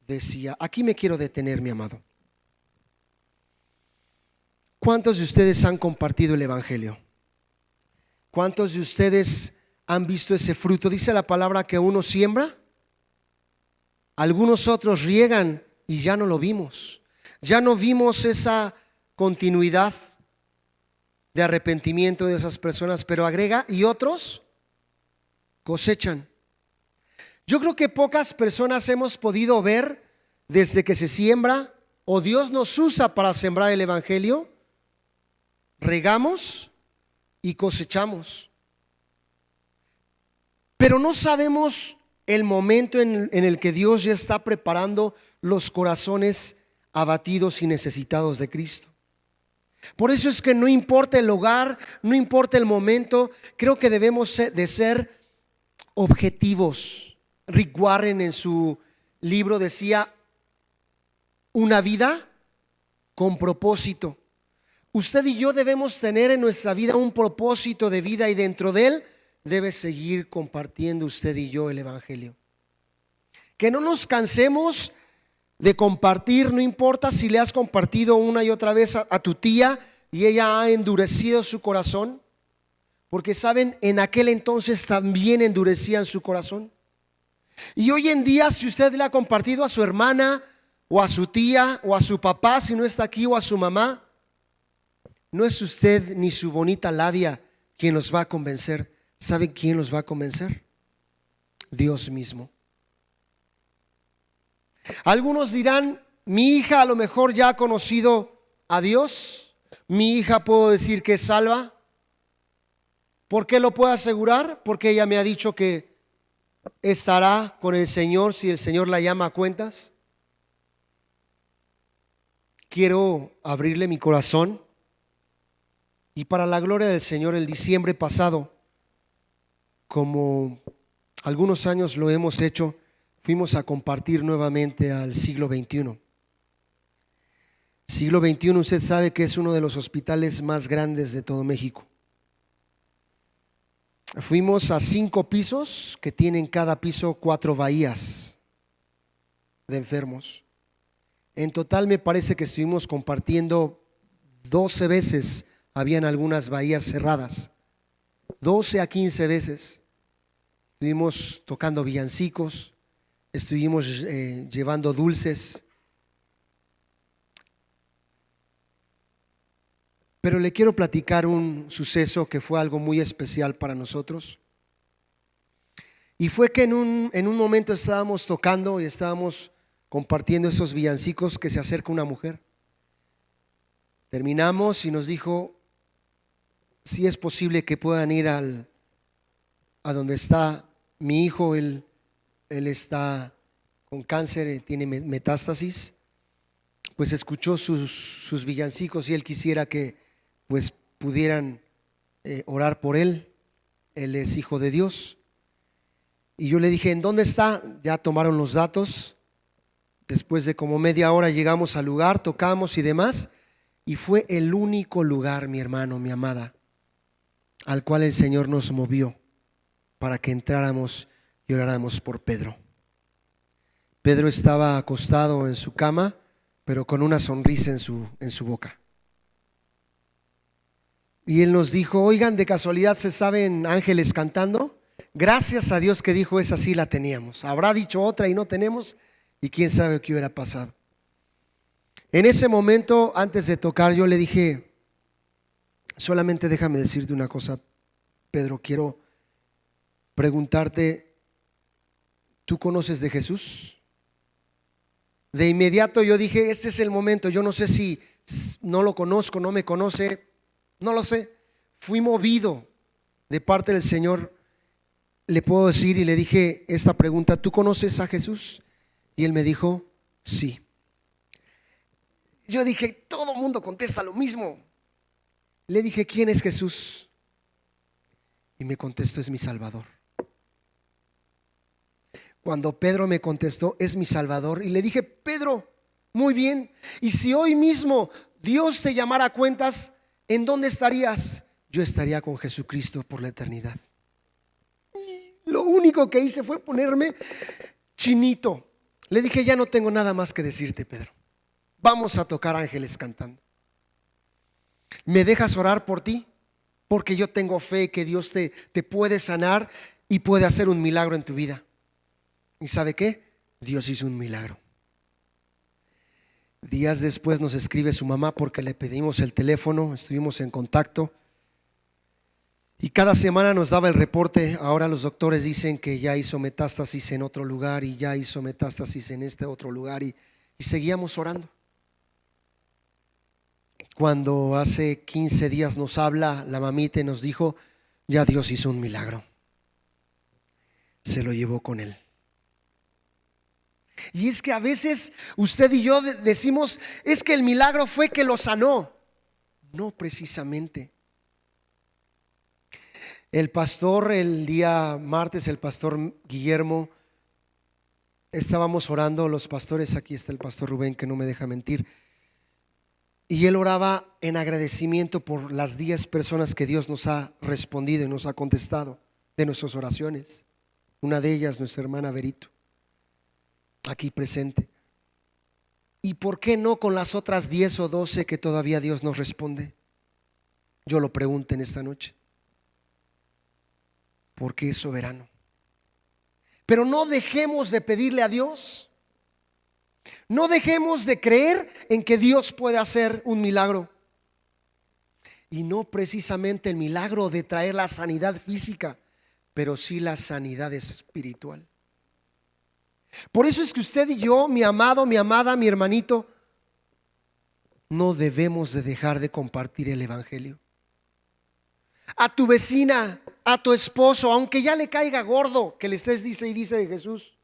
decía. Aquí me quiero detener, mi amado. ¿Cuántos de ustedes han compartido el evangelio? ¿Cuántos de ustedes han visto ese fruto? Dice la palabra que uno siembra, algunos otros riegan y ya no lo vimos. Ya no vimos esa continuidad de arrepentimiento de esas personas, pero agrega, y otros cosechan. Yo creo que pocas personas hemos podido ver desde que se siembra, o Dios nos usa para sembrar el evangelio, regamos y cosechamos. Pero no sabemos el momento en el que Dios ya está preparando los corazones abatidos y necesitados de Cristo. Por eso es que no importa el lugar, no importa el momento, creo que debemos de ser objetivos. Rick Warren en su libro decía, una vida con propósito. Usted y yo debemos tener en nuestra vida un propósito de vida, y dentro de él debe seguir compartiendo usted y yo el evangelio. Que no nos cansemos de compartir. No importa si le has compartido una y otra vez a tu tía y ella ha endurecido su corazón, porque saben, en aquel entonces también endurecían su corazón. Y hoy en día, si usted le ha compartido a su hermana o a su tía o a su papá, si no está aquí, o a su mamá, no es usted ni su bonita labia quien los va a convencer. ¿Saben quién los va a convencer? Dios mismo. Algunos dirán: mi hija a lo mejor ya ha conocido a Dios, mi hija puedo decir que es salva. ¿Por qué lo puedo asegurar? Porque ella me ha dicho que estará con el Señor si el Señor la llama a cuentas. Quiero abrirle mi corazón, y para la gloria del Señor, el diciembre pasado, como algunos años lo hemos hecho, fuimos a compartir nuevamente al siglo XXI. Siglo XXI, usted sabe que es uno de los hospitales más grandes de todo México. Fuimos a 5 pisos que tienen cada piso 4 bahías de enfermos. En total me parece que estuvimos compartiendo 12 veces. Habían algunas bahías cerradas, 12 a 15 veces. Estuvimos tocando villancicos, estuvimos llevando dulces. Pero le quiero platicar un suceso que fue algo muy especial para nosotros. Y fue que en un momento estábamos tocando y estábamos compartiendo esos villancicos, que se acerca una mujer. Terminamos y nos dijo si es posible que puedan ir a donde está mi hijo. Él está con cáncer, tiene metástasis. Pues escuchó sus villancicos y él quisiera que pues pudieran orar por él. Él es hijo de Dios. Y yo le dije: ¿en dónde está? Ya tomaron los datos. Después de como media hora llegamos al lugar, tocamos y demás. Y fue el único lugar, mi hermano, mi amada, al cual el Señor nos movió para que entráramos y oráramos por Pedro. Pedro estaba acostado en su cama, pero con una sonrisa en su boca. Y él nos dijo: oigan, ¿de casualidad se saben ángeles cantando? Gracias a Dios que dijo esa, sí la teníamos. Habrá dicho otra y no tenemos, y quién sabe qué hubiera pasado. En ese momento, antes de tocar, yo le dije: solamente déjame decirte una cosa, Pedro, quiero preguntarte, ¿tú conoces de Jesús? De inmediato yo dije: este es el momento. Yo no sé si no lo conozco, no me conoce, no lo sé. Fui movido de parte del Señor, le puedo decir, y le dije esta pregunta: ¿tú conoces a Jesús? Y él me dijo: sí. Yo dije: todo mundo contesta lo mismo. Le dije: ¿quién es Jesús? Y me contestó: es mi Salvador. Cuando Pedro me contestó: es mi Salvador, y le dije: Pedro, muy bien, y si hoy mismo Dios te llamara a cuentas, ¿en dónde estarías? Yo estaría con Jesucristo por la eternidad. Lo único que hice fue ponerme chinito. Le dije: ya no tengo nada más que decirte, Pedro. Vamos a tocar ángeles cantando. ¿Me dejas orar por ti? Porque yo tengo fe que Dios te puede sanar y puede hacer un milagro en tu vida. ¿Y sabe qué? Dios hizo un milagro. Días después nos escribe su mamá porque le pedimos el teléfono, estuvimos en contacto. Y cada semana nos daba el reporte. Ahora los doctores dicen que ya hizo metástasis en otro lugar y ya hizo metástasis en este otro lugar, y seguíamos orando. Cuando hace 15 días nos habla la mamita y nos dijo: ya Dios hizo un milagro, se lo llevó con él. Y es que a veces usted y yo decimos: es que el milagro fue que lo sanó. No precisamente. El pastor, el día martes, el pastor Guillermo, estábamos orando, los pastores, aquí está el pastor Rubén que no me deja mentir, y él oraba en agradecimiento por las 10 personas que Dios nos ha respondido y nos ha contestado de nuestras oraciones. Una de ellas, nuestra hermana Verito, aquí presente. ¿Y por qué no con las otras 10 o 12 que todavía Dios nos responde? Yo lo pregunto en esta noche. Porque es soberano. Pero no dejemos de pedirle a Dios. No dejemos de creer en que Dios puede hacer un milagro. Y no precisamente el milagro de traer la sanidad física, pero sí la sanidad espiritual. Por eso es que usted y yo, mi amado, mi amada, mi hermanito, no debemos de dejar de compartir el evangelio. A tu vecina, a tu esposo, aunque ya le caiga gordo que le estés dice y dice de Jesús,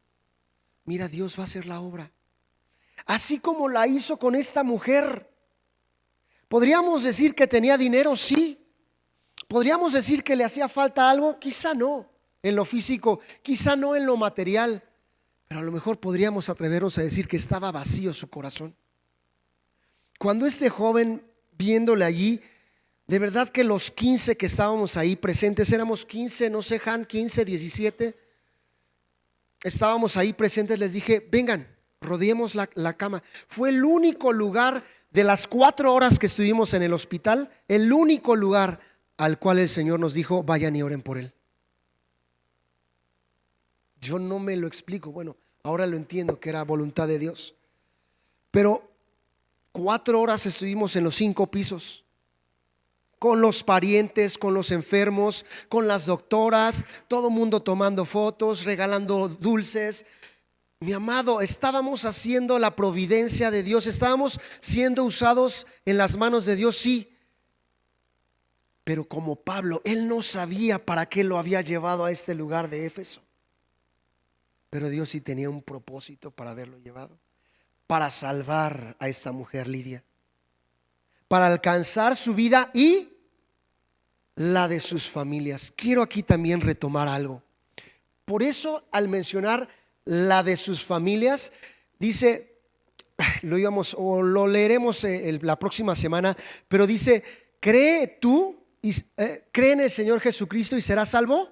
mira, Dios va a hacer la obra. Así como la hizo con esta mujer. ¿Podríamos decir que tenía dinero? Sí. ¿Podríamos decir que le hacía falta algo? Quizá no en lo físico, quizá no en lo material, pero a lo mejor podríamos atrevernos a decir que estaba vacío su corazón. Cuando este joven, viéndole allí, de verdad que los 15 que estábamos ahí presentes, éramos 15, no sé, Han, 15, 17, estábamos ahí presentes, les dije, vengan, rodeemos la cama. Fue el único lugar de las 4 horas que estuvimos en el hospital, el único lugar al cual el Señor nos dijo, vayan y oren por él. Yo no me lo explico, bueno, ahora lo entiendo que era voluntad de Dios. Pero 4 horas estuvimos en los 5 pisos, con los parientes, con los enfermos, con las doctoras, todo mundo tomando fotos, regalando dulces. Mi amado, estábamos haciendo la providencia de Dios, estábamos siendo usados en las manos de Dios, sí. Pero como Pablo, él no sabía para qué lo había llevado a este lugar de Éfeso. Pero Dios sí tenía un propósito para haberlo llevado, para salvar a esta mujer Lidia, para alcanzar su vida y la de sus familias. Quiero aquí también retomar algo. Por eso, al mencionar la de sus familias, dice, lo íbamos o lo leeremos la próxima semana, pero dice, cree tú cree en el Señor Jesucristo y serás salvo.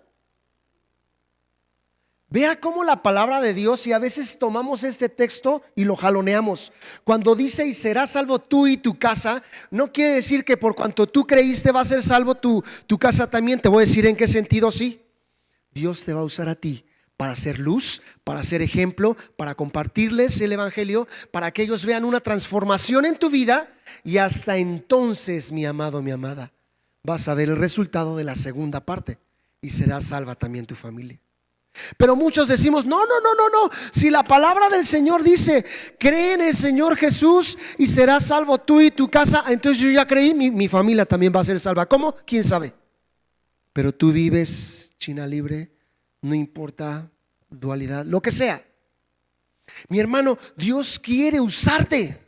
Vea cómo la palabra de Dios, y a veces tomamos este texto y lo jaloneamos. Cuando dice y serás salvo tú y tu casa, no quiere decir que por cuanto tú creíste va a ser salvo tu casa también. Te voy a decir en qué sentido sí. Dios te va a usar a ti para hacer luz, para hacer ejemplo, para compartirles el evangelio, para que ellos vean una transformación en tu vida. Y hasta entonces, mi amado, mi amada, vas a ver el resultado de la segunda parte y será salva también tu familia. Pero muchos decimos, no, si la palabra del Señor dice, cree en el Señor Jesús y serás salvo tú y tu casa, entonces yo ya creí, mi familia también va a ser salva. ¿Cómo? ¿Quién sabe? Pero tú vives China libre, no importa dualidad, lo que sea. Mi hermano, Dios quiere usarte,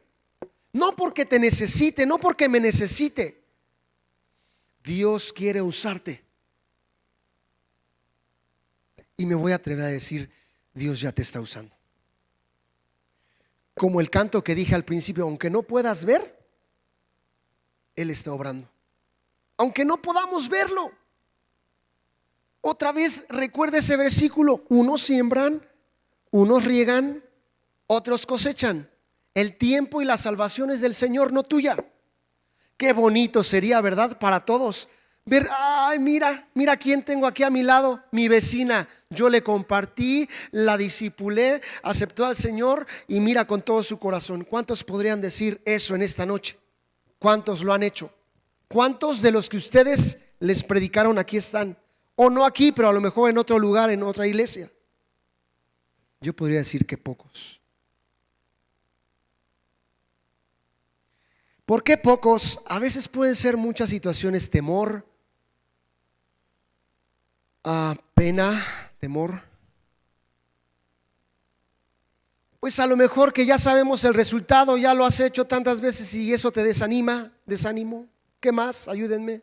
no porque te necesite, no porque me necesite. Dios quiere usarte. Y me voy a atrever a decir, Dios ya te está usando. Como el canto que dije al principio, aunque no puedas ver, Él está obrando. Aunque no podamos verlo. Otra vez recuerda ese versículo, unos siembran, unos riegan, otros cosechan. El tiempo y la salvación es del Señor, no tuya. Qué bonito sería, ¿verdad? Para todos ver, ay, mira quién tengo aquí a mi lado, mi vecina. Yo le compartí, la discipulé, aceptó al Señor y mira con todo su corazón. ¿Cuántos podrían decir eso en esta noche? ¿Cuántos lo han hecho? ¿Cuántos de los que ustedes les predicaron aquí están? O no aquí, pero a lo mejor en otro lugar, en otra iglesia. Yo podría decir que pocos. ¿Por qué pocos? A veces pueden ser muchas situaciones, temor, pena, temor. Pues a lo mejor que ya sabemos el resultado, ya lo has hecho tantas veces y eso te desanima, desánimo. ¿Qué más? Ayúdenme.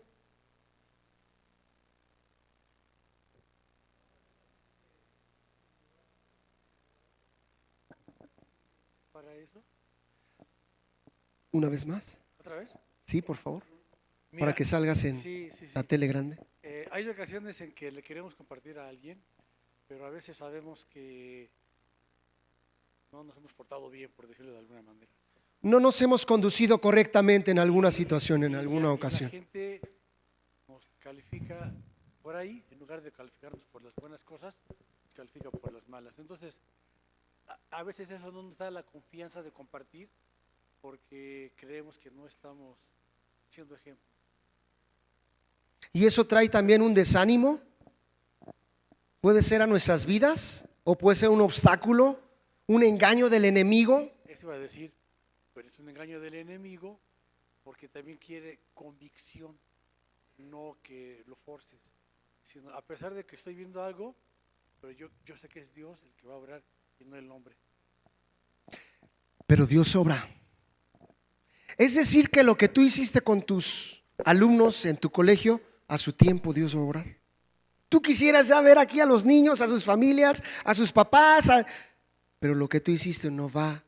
Para eso, Una vez más. ¿otra vez? Sí, por favor. Mira, Para que salgas en sí. la tele grande. Hay ocasiones en que le queremos compartir a alguien, pero a veces sabemos que no nos hemos portado bien, por decirlo de alguna manera. no nos hemos conducido correctamente en alguna situación, en alguna La ocasión. gente nos califica por ahí, en lugar de calificarnos por las buenas cosas, nos califica por las malas. Entonces, a veces eso no nos da la confianza de compartir porque creemos que no estamos siendo ejemplos. Y eso trae también un desánimo. Puede ser a nuestras vidas o puede ser un obstáculo, un engaño del enemigo. Eso iba a decir, pero es un engaño del enemigo porque también quiere convicción, no que lo forces, sino a pesar de que estoy viendo algo, pero yo sé que es Dios el que va a obrar y no el hombre. Pero Dios obra. Es decir, que lo que tú hiciste con tus alumnos en tu colegio, a su tiempo Dios va a obrar. Tú quisieras ya ver aquí a los niños, a sus familias, a sus papás, pero lo que tú hiciste no va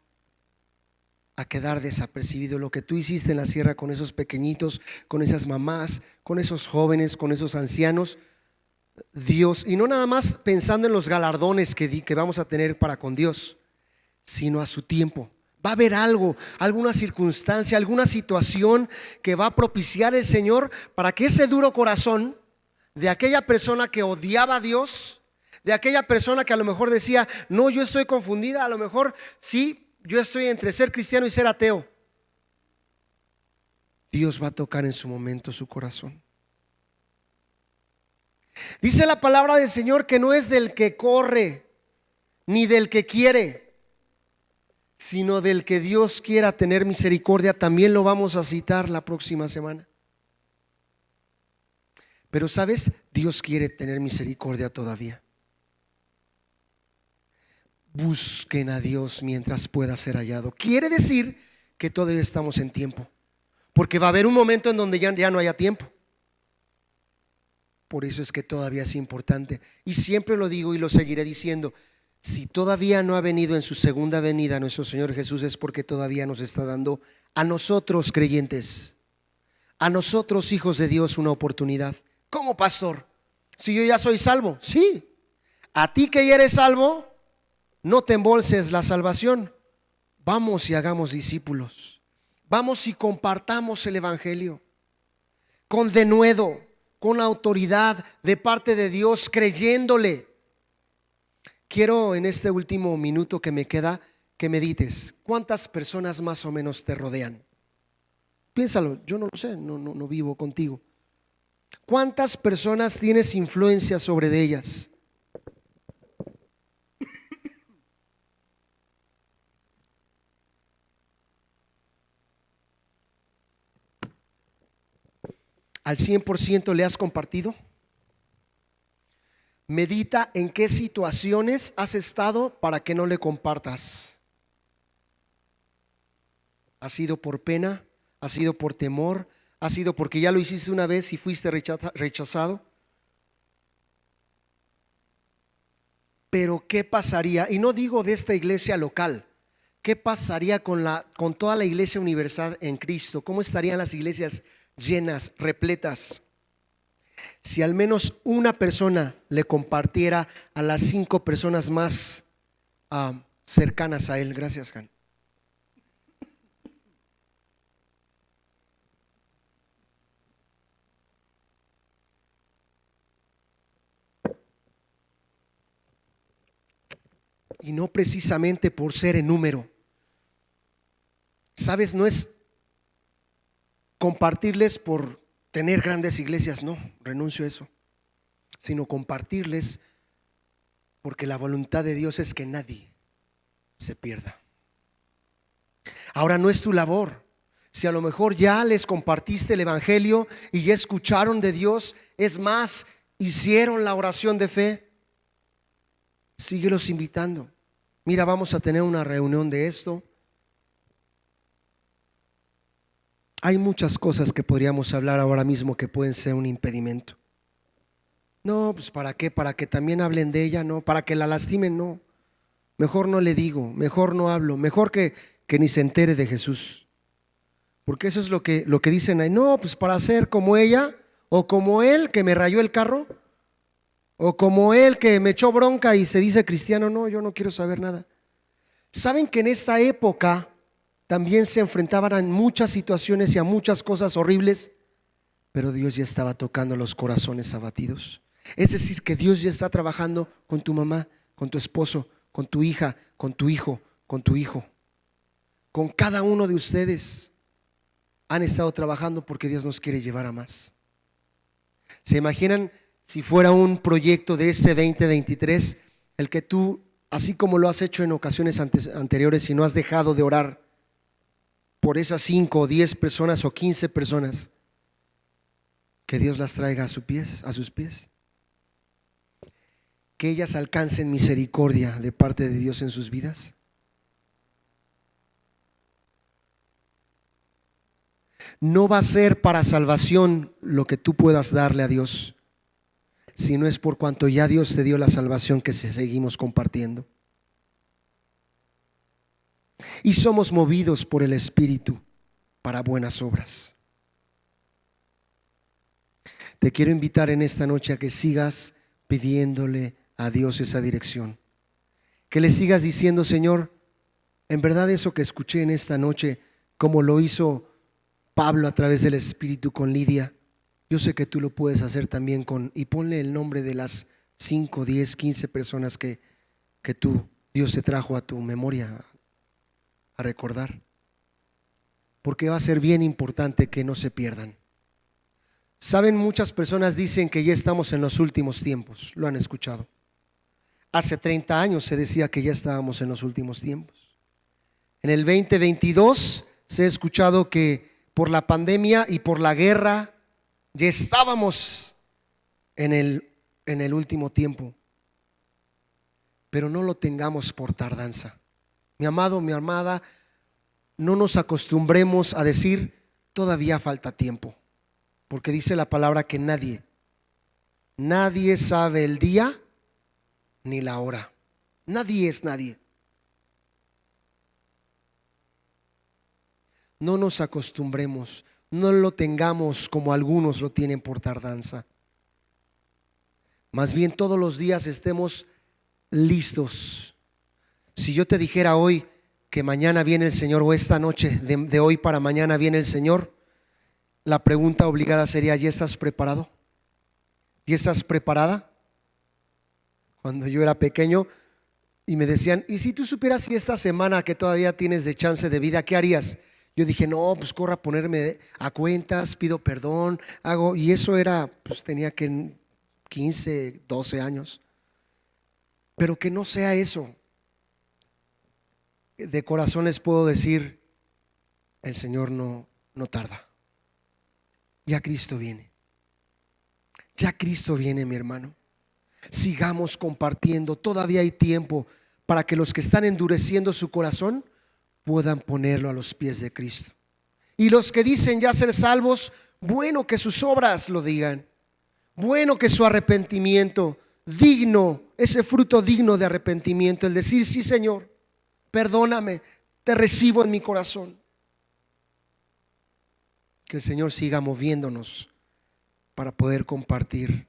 a quedar desapercibido. Lo que tú hiciste en la sierra con esos pequeñitos, con esas mamás, con esos jóvenes, con esos ancianos, Dios, y no nada más pensando en los galardones que vamos a tener para con Dios, sino a su tiempo. Va a haber algo, alguna circunstancia, alguna situación que va a propiciar el Señor para que ese duro corazón de aquella persona que odiaba a Dios, de aquella persona que a lo mejor decía, no, yo estoy confundida, a lo mejor sí, yo estoy entre ser cristiano y ser ateo. Dios va a tocar en su momento su corazón. Dice la palabra del Señor que no es del que corre, ni del que quiere, sino del que Dios quiera tener misericordia. También lo vamos a citar la próxima semana. Pero ¿sabes? Dios quiere tener misericordia todavía. Busquen a Dios mientras pueda ser hallado. Quiere decir que todavía estamos en tiempo, porque va a haber un momento en donde ya no haya tiempo. Por eso es que todavía es importante, y siempre lo digo y lo seguiré diciendo: si todavía no ha venido en su segunda venida nuestro Señor Jesús, es porque todavía nos está dando a nosotros creyentes, a nosotros hijos de Dios, una oportunidad. ¿Cómo, pastor? Si yo ya soy salvo. Sí, a ti que ya eres salvo, no te embolses la salvación. Vamos y hagamos discípulos. Vamos y compartamos el evangelio con denuedo, con autoridad de parte de Dios, creyéndole. Quiero en este último minuto que me queda que medites. ¿Cuántas personas más o menos te rodean? Piénsalo, yo no lo sé, no vivo contigo. ¿Cuántas personas tienes influencia sobre de ellas? ¿Al 100% le has compartido? Medita en qué situaciones has estado para que no le compartas. ¿Ha sido por pena? ¿Ha sido por temor? ¿Ha sido porque ya lo hiciste una vez y fuiste rechazado? Pero ¿qué pasaría? Y no digo de esta iglesia local. ¿Qué pasaría con toda la iglesia universal en Cristo? ¿Cómo estarían las iglesias llenas, repletas? Si al menos una persona le compartiera a las 5 personas más cercanas a él. Gracias, Jan. Y no precisamente por ser en número. ¿Sabes? No es compartirles por tener grandes iglesias, no, renuncio a eso, sino compartirles porque la voluntad de Dios es que nadie se pierda. Ahora no es tu labor. Si a lo mejor ya les compartiste el evangelio y ya escucharon de Dios, es más, hicieron la oración de fe, síguelos invitando. Mira, vamos a tener una reunión de esto. Hay muchas cosas que podríamos hablar ahora mismo que pueden ser un impedimento. No, pues ¿para qué? Para que también hablen de ella, no. Para que la lastimen, no. Mejor no le digo, mejor no hablo, mejor que ni se entere de Jesús. Porque eso es lo que dicen ahí. No, pues para ser como ella o como él que me rayó el carro o como él que me echó bronca y se dice cristiano. No, yo no quiero saber nada. ¿Saben que en esta época también se enfrentaban a muchas situaciones y a muchas cosas horribles, pero Dios ya estaba tocando los corazones abatidos. Es decir, que Dios ya está trabajando con tu mamá, con tu esposo, con tu hija, con tu hijo, con tu hijo. Con cada uno de ustedes han estado trabajando porque Dios nos quiere llevar a más. ¿Se imaginan si fuera un proyecto de este 2023 el que tú, así como lo has hecho en ocasiones anteriores y no has dejado de orar por esas 5 o 10 personas o 15 personas, que Dios las traiga a sus pies? Que ellas alcancen misericordia de parte de Dios en sus vidas. No va a ser para salvación lo que tú puedas darle a Dios, sino es por cuanto ya Dios te dio la salvación que seguimos compartiendo. Y somos movidos por el Espíritu para buenas obras. Te quiero invitar en esta noche a que sigas pidiéndole a Dios esa dirección. Que le sigas diciendo: Señor, en verdad eso que escuché en esta noche, como lo hizo Pablo a través del Espíritu con Lidia, yo sé que tú lo puedes hacer también y ponle el nombre de las 5, 10, 15 personas que Dios te trajo a tu memoria a recordar. Porque va a ser bien importante que no se pierdan. Saben, muchas personas dicen que ya estamos en los últimos tiempos. Lo han escuchado. Hace 30 años se decía que ya estábamos en los últimos tiempos. En el 2022 se ha escuchado que por la pandemia y por la guerra ya estábamos en el último tiempo. Pero no lo tengamos por tardanza. Mi amado, mi amada, no nos acostumbremos a decir todavía falta tiempo, porque dice la palabra que nadie sabe el día ni la hora. Nadie es nadie. No nos acostumbremos, no lo tengamos como algunos lo tienen por tardanza. Más bien todos los días estemos listos. Si yo te dijera hoy que mañana viene el Señor, o esta noche de hoy para mañana viene el Señor, la pregunta obligada sería: ¿ya estás preparado? ¿Ya estás preparada? Cuando yo era pequeño y me decían: ¿y si tú supieras si esta semana que todavía tienes de chance de vida, qué harías? Yo dije: no, pues corro a ponerme a cuentas, pido perdón, hago. Y eso era, pues tenía que 15, 12 años. Pero que no sea eso. De corazón les puedo decir: el Señor no tarda. Ya Cristo viene. Ya Cristo viene, mi hermano. Sigamos compartiendo. Todavía hay tiempo para que los que están endureciendo su corazón puedan ponerlo a los pies de Cristo. Y los que dicen ya ser salvos, bueno que sus obras lo digan. Bueno que su arrepentimiento digno, ese fruto digno de arrepentimiento, el decir: sí, Señor, perdóname, te recibo en mi corazón. Que el Señor siga moviéndonos para poder compartir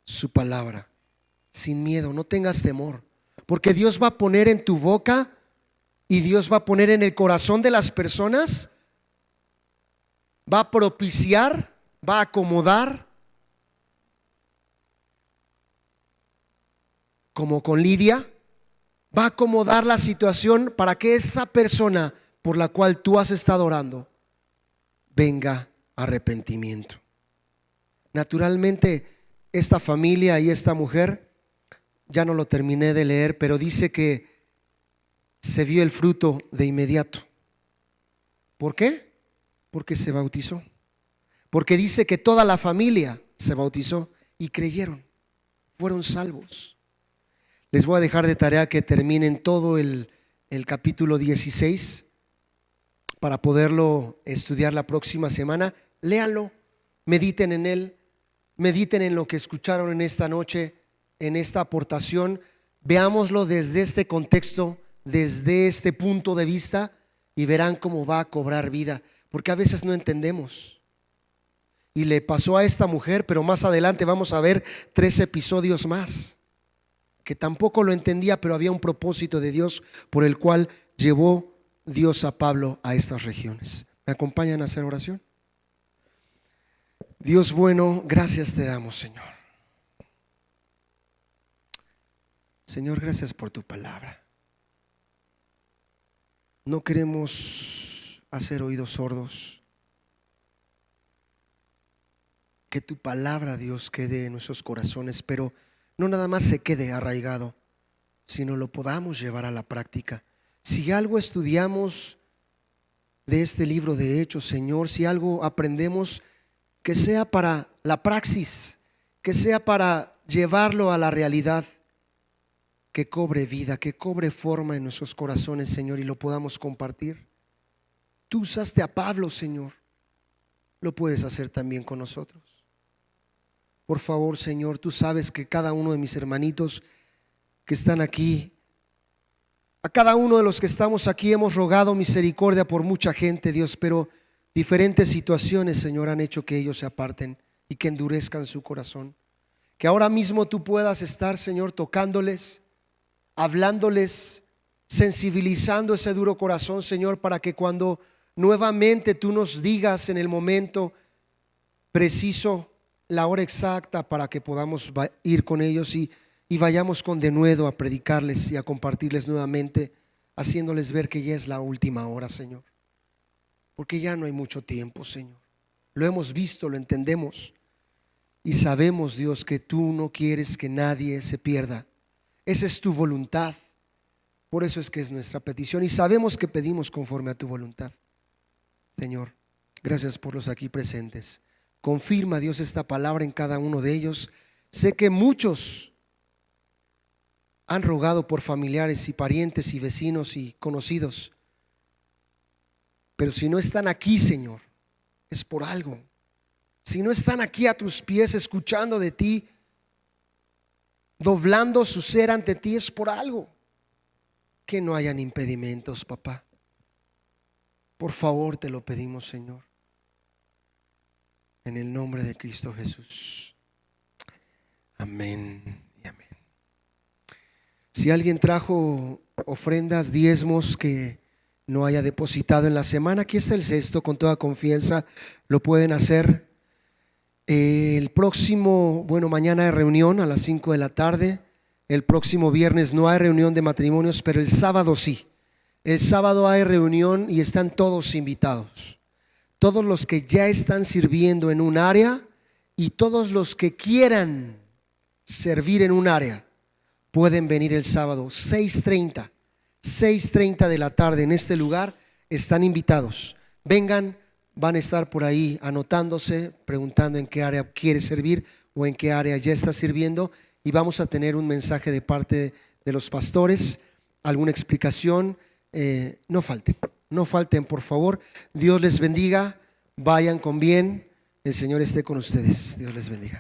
su palabra sin miedo. No tengas temor, porque Dios va a poner en tu boca y Dios va a poner en el corazón de las personas, va a propiciar, va a acomodar, como con Lidia, va a acomodar la situación para que esa persona por la cual tú has estado orando venga arrepentimiento. Naturalmente, esta familia y esta mujer, ya no lo terminé de leer, pero dice que se vio el fruto de inmediato. ¿Por qué? Porque se bautizó. Porque dice que toda la familia se bautizó y creyeron, fueron salvos. Les voy a dejar de tarea que terminen todo el capítulo 16 para poderlo estudiar la próxima semana. Léanlo, mediten en él, mediten en lo que escucharon en esta noche, en esta aportación. Veámoslo desde este contexto, desde este punto de vista, y verán cómo va a cobrar vida, porque a veces no entendemos. Y le pasó a esta mujer, pero más adelante vamos a ver 3 episodios más que tampoco lo entendía, pero había un propósito de Dios por el cual llevó Dios a Pablo a estas regiones. ¿Me acompañan a hacer oración? Dios bueno, gracias te damos, Señor. Señor, gracias por tu palabra. No queremos hacer oídos sordos. Que tu palabra, Dios, quede en nuestros corazones, pero no nada más se quede arraigado, sino lo podamos llevar a la práctica. Si algo estudiamos de este libro de Hechos, Señor, si algo aprendemos, que sea para la praxis, que sea para llevarlo a la realidad, que cobre vida, que cobre forma en nuestros corazones, Señor, y lo podamos compartir. Tú usaste a Pablo, Señor, lo puedes hacer también con nosotros. Por favor, Señor, tú sabes que cada uno de mis hermanitos que están aquí, a cada uno de los que estamos aquí hemos rogado misericordia por mucha gente, Dios, pero diferentes situaciones, Señor, han hecho que ellos se aparten y que endurezcan su corazón. Que ahora mismo tú puedas estar, Señor, tocándoles, hablándoles, sensibilizando ese duro corazón, Señor, para que cuando nuevamente tú nos digas en el momento preciso, la hora exacta, para que podamos ir con ellos y vayamos con denuedo a predicarles y a compartirles nuevamente, haciéndoles ver que ya es la última hora, Señor, porque ya no hay mucho tiempo, Señor. Lo hemos visto, lo entendemos y sabemos, Dios, que tú no quieres que nadie se pierda. Esa es tu voluntad. Por eso es que es nuestra petición y sabemos que pedimos conforme a tu voluntad. Señor, gracias por los aquí presentes. Confirma, Dios, esta palabra en cada uno de ellos. Sé que muchos han rogado por familiares y parientes y vecinos y conocidos, pero si no están aquí, Señor, es por algo. Si no están aquí a tus pies escuchando de ti, doblando su ser ante ti, es por algo. Que no hayan impedimentos, papá. Por favor, te lo pedimos, Señor, en el nombre de Cristo Jesús. Amén y amén. Si alguien trajo ofrendas, diezmos que no haya depositado en la semana, aquí está el cesto, con toda confianza lo pueden hacer. El próximo, mañana hay reunión a las 5 de la tarde. El próximo viernes no hay reunión de matrimonios, pero el sábado sí. El sábado hay reunión y están todos invitados. Todos los que ya están sirviendo en un área y todos los que quieran servir en un área pueden venir el sábado 6:30 de la tarde en este lugar. Están invitados. Vengan, van a estar por ahí anotándose, preguntando en qué área quiere servir o en qué área ya está sirviendo, y vamos a tener un mensaje de parte de los pastores, alguna explicación. No falten, por favor. Dios les bendiga, vayan con bien, el Señor esté con ustedes. Dios les bendiga.